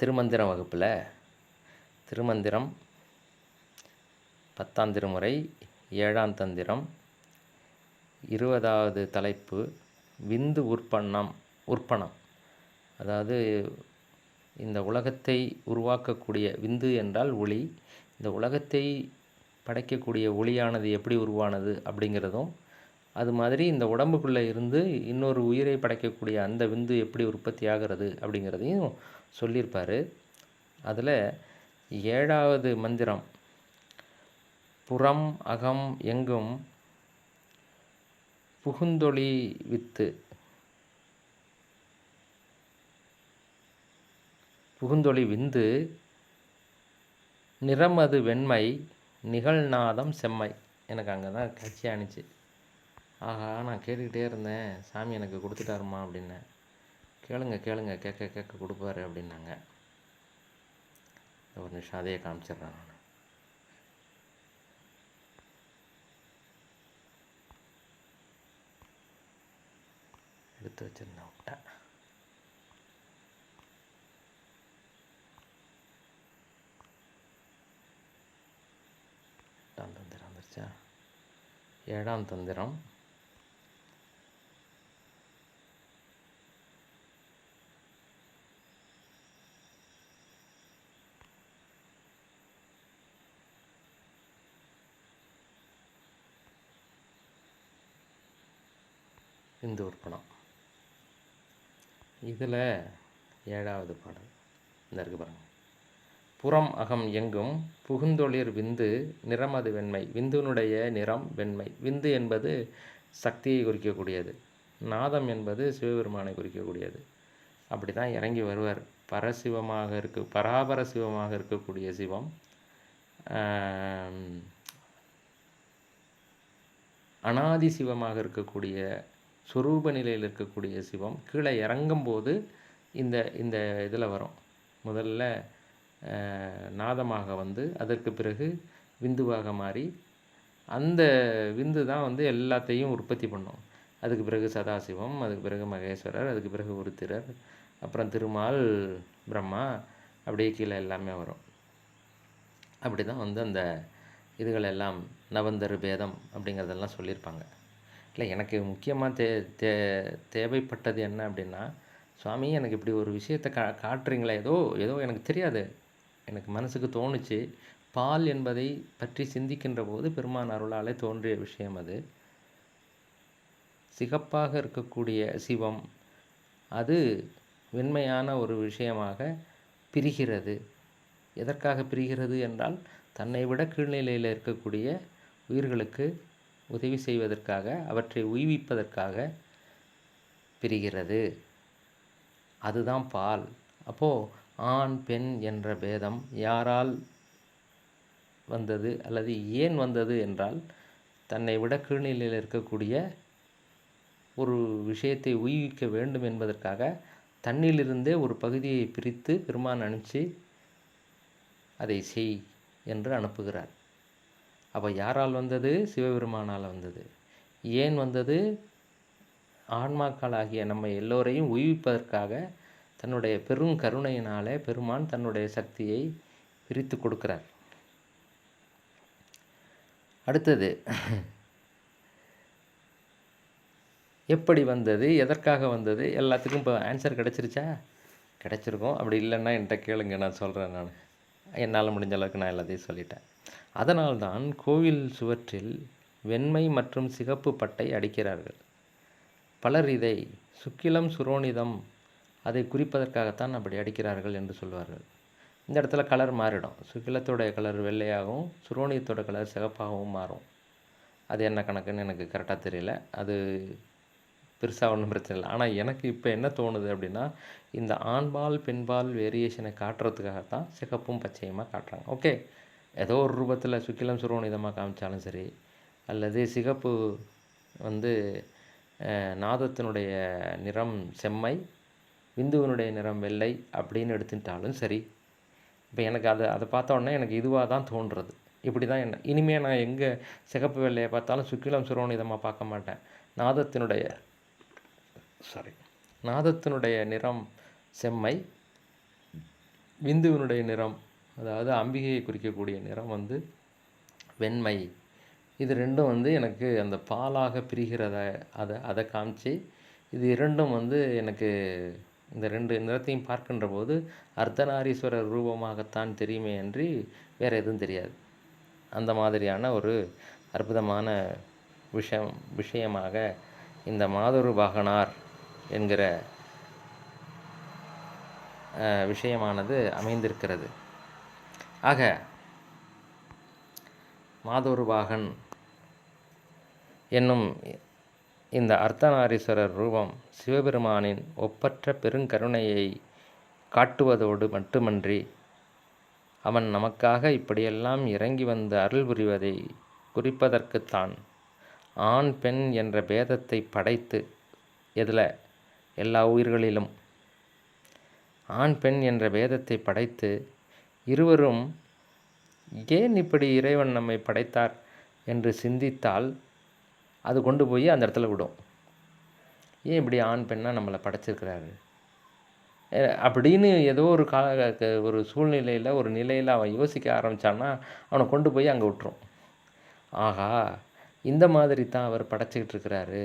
S1: திருமந்திரம் வகுப்பில் திருமந்திரம் 10ஆம் திருமுறை 7ஆம் தந்திரம் 20வது தலைப்பு விந்து உற்பணம். அதாவது இந்த உலகத்தை உருவாக்கக்கூடிய விந்து என்றால் ஒளி, இந்த உலகத்தை படைக்கக்கூடிய ஒளியானது எப்படி உருவானது அப்படிங்கிறதும், அது மாதிரி இந்த உடம்புக்குள்ளே இருந்து இன்னொரு உயிரை படைக்கக்கூடிய அந்த விந்து எப்படி உற்பத்தி ஆகிறது அப்படிங்கிறதையும் சொல்லியிருப்பார். அதில் 7வது மந்திரம், புறம் அகம் எங்கும் புகுந்தொளி வித்து, புகுந்தொளி விந்து, நிறமது வெண்மை, நிகழ்நாதம் செம்மை. எனக்கு அங்கே தான் கட்சி அணிச்சு. ஆஹா, நான் கேட்டுக்கிட்டே இருந்தேன், சாமி எனக்கு கொடுத்துட்டாருமா அப்படின்னேன். கேளுங்க கேளுங்க, கேட்க கேட்க கொடுப்பாரு அப்படின்னாங்க. ஒரு நிமிஷம் அதையே காமிச்சிட்றேன் நான். எடுத்து வச்சிருந்தேன், விட்டேன். தந்திரம் வந்துருச்சா? 7ஆம் தந்திரம். விந்து உற்பணம். இதில் 7வது பாடல் இந்த இருக்கு பாருங்க. புறம் அகம் எங்கும் புகுந்தொளிர் விந்து, நிறமது வெண்மை. விந்துனுடைய நிறம் வெண்மை. விந்து என்பது சக்தியை குறிக்கக்கூடியது, நாதம் என்பது சிவபெருமானை குறிக்கக்கூடியது. அப்படி தான் இறங்கி வருவார். பராபர சிவமாக இருக்கக்கூடிய சிவம், அனாதி சிவமாக இருக்கக்கூடிய சொரூப நிலையில் இருக்கக்கூடிய சிவம் கீழே இறங்கும்போது இந்த இந்த இதில் வரும். முதல்ல நாதமாக வந்து அதற்கு பிறகு விந்துவாக மாறி அந்த விந்து தான் வந்து எல்லாத்தையும் உற்பத்தி பண்ணும். அதுக்கு பிறகு சதாசிவம், அதுக்கு பிறகு மகேஸ்வரர், அதுக்கு பிறகு உருத்திரர், அப்புறம் திருமால், பிரம்மா, அப்படியே கீழே எல்லாமே வரும். அப்படி தான் வந்து அந்த இதுகளெல்லாம் நவந்தரு பேதம் அப்படிங்கிறதெல்லாம் சொல்லியிருப்பாங்க. இல்லை, எனக்கு முக்கியமாக தேவைப்பட்டது என்ன அப்படின்னா, சுவாமி எனக்கு இப்படி ஒரு விஷயத்தை காட்டுறீங்களே, ஏதோ எனக்கு தெரியாது, எனக்கு மனசுக்கு தோணுச்சு. பால் என்பதை பற்றி சிந்திக்கின்ற போது பெருமான் அருளாலே தோன்றிய விஷயம் அது. சிகப்பாக இருக்கக்கூடிய சிவம் அது வெண்மையான ஒரு விஷயமாக பிரிகிறது. எதற்காக பிரிகிறது என்றால், தன்னை விட கீழ்நிலையில் இருக்கக்கூடிய உயிர்களுக்கு உதவி செய்வதற்காக, அவற்றை உய்விப்பதற்காக பிரிகிறது. அதுதான் பால். அப்போது ஆண் பெண் என்ற பேதம் யாரால் வந்தது அல்லது ஏன் வந்தது என்றால், தன்னை விட கீழ்நிலையில் இருக்கக்கூடிய ஒரு விஷயத்தை உய்விக்க வேண்டும் என்பதற்காக தன்னிலிருந்தே ஒரு பகுதியை பிரித்து பெருமான் அனுப்பிச்சு அதை செய் என்று அனுப்புகிறார். அப்போ யாரால் வந்தது? சிவபெருமானால் வந்தது. ஏன் வந்தது? ஆன்மாக்களாகிய நம்ம எல்லோரையும் உய்விப்பதற்காக தன்னுடைய பெரும் கருணையினாலே பெருமான் தன்னுடைய சக்தியை பிரித்து கொடுக்கிறார். அடுத்தது, எப்படி வந்தது, எதற்காக வந்தது, எல்லாத்துக்கும் இப்போ ஆன்சர் கிடச்சிருச்சா? கிடச்சிருக்கும். அப்படி இல்லைன்னா என்கிட்ட கேளுங்க, நான் சொல்கிறேன். நான் என்னால் முடிஞ்ச அளவுக்கு நான் எல்லாத்தையும் சொல்லிட்டேன். அதனால்தான் கோவில் சுவற்றில் வெண்மை மற்றும் சிகப்பு பட்டை அடிக்கிறார்கள். பலர் இதை சுக்கிலம் சுரோனிதம் அதை குறிப்பதற்காகத்தான் அப்படி அடிக்கிறார்கள் என்று சொல்வார்கள். இந்த இடத்துல கலர் மாறிடும். சுக்கிலத்தோடைய கலர் வெள்ளையாகவும் சுரோனியத்தோட கலர் சிகப்பாகவும் மாறும். அது என்ன கணக்குன்னு எனக்கு கரெக்டாக தெரியல. அது பெருசாக ஒன்றும் பிரச்சனை இல்லை. ஆனால் எனக்கு இப்போ என்ன தோணுது அப்படின்னா, இந்த ஆண்பால் பெண்பால் வேரியேஷனை காட்டுறதுக்காகத்தான் சிகப்பும் பச்சையுமாக காட்டுறாங்க. ஓகே, ஏதோ ஒரு ரூபத்தில் சுக்கிலம் சுரோனிதமாக காமிச்சாலும் சரி, அல்லது சிகப்பு வந்து நாதத்தினுடைய நிறம் செம்மை, விந்துவனுடைய நிறம் வெள்ளை அப்படின்னு எடுத்துட்டாலும் சரி. இப்போ எனக்கு அதை பார்த்த உடனே எனக்கு இதுவாக தான் தோன்றுறது. இப்படி தான் என்ன இனிமேல் நான் எங்கே சிகப்பு வெள்ளையை பார்த்தாலும் சுக்கிலம் சுரோனிதமாக பார்க்க மாட்டேன். நாதத்தினுடைய நிறம் செம்மை, விந்துவினுடைய நிறம், அதாவது அம்பிகையை குறிக்கக்கூடிய நிறம் வந்து வெண்மை. இது ரெண்டும் வந்து எனக்கு அந்த பாலாக பிரிகிறத அதை காமிச்சு, இது இரண்டும் வந்து எனக்கு இந்த 2 நிறத்தையும் பார்க்கின்ற போது அர்த்தநாரீஸ்வரர் ரூபமாகத்தான் தெரியுமே அன்றி வேறு எதுவும் தெரியாது. அந்த மாதிரியான ஒரு அற்புதமான விஷயமாக இந்த மாதொரு வாகனார் என்கிற விஷயமானது அமைந்திருக்கிறது. ஆக மாதொரு வாகன் என்னும் இந்த அர்த்தநாரீஸ்வரர் ரூபம் சிவபெருமானின் ஒப்பற்ற பெருங்கருணையை காட்டுவதோடு மட்டுமன்றி அவன் நமக்காக இப்படியெல்லாம் இறங்கி வந்து அருள் புரிவதை குறிப்பதற்குத்தான் ஆண் பெண் என்ற பேதத்தை படைத்து, எதில் எல்லா உயிர்களிலும் ஆண் பெண் என்ற பேதத்தை படைத்து இருவரும் ஏன் இப்படி இறைவன் நம்மை படைத்தார் என்று சிந்தித்தால் அது கொண்டு போய் அந்த இடத்துல விடும். ஏன் இப்படி ஆண் பெண்ணாக நம்மளை படைச்சிருக்கிறாரு அப்படின்னு ஏதோ ஒரு சூழ்நிலையில் ஒரு நிலையில் அவன் யோசிக்க ஆரம்பித்தான்னா அவனை கொண்டு போய் அங்கே விட்டுரும். ஆகா, இந்த மாதிரி தான் அவர் படைச்சிக்கிட்டு இருக்கிறாரு,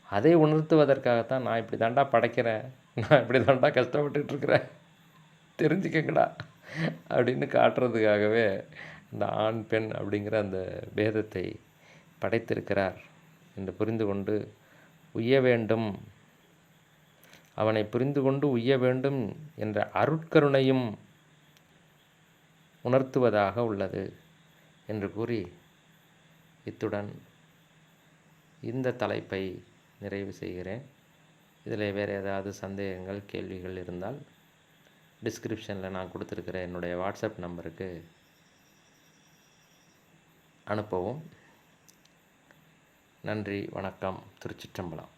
S1: அதை உணர்த்துவதற்காகத்தான் நான் இப்படி தாண்டா படைக்கிறேன், நான் இப்படி தாண்டா கஷ்டப்பட்டுக்கிட்டு இருக்கிறேன், தெரிஞ்சுக்கங்கடா அப்படின்னு காட்டுறதுக்காகவே இந்த ஆண் பெண் அப்படிங்கிற அந்த பேதத்தை படைத்திருக்கிறார் என்று புரிந்து கொண்டு உய்ய வேண்டும், அவனை புரிந்து கொண்டு உய்ய வேண்டும் என்ற அருட்கருணையும் உணர்த்துவதாக உள்ளது என்று கூறி இத்துடன் இந்த தலைப்பை நிறைவு செய்கிறேன். இதில் வேறு ஏதாவது சந்தேகங்கள் கேள்விகள் இருந்தால் டிஸ்கிரிப்ஷனில் நான் கொடுத்துருக்கிற என்னுடைய வாட்ஸ்அப் நம்பருக்கு அனுப்பவும். நன்றி, வணக்கம், திருச்சிற்றம்பலம்.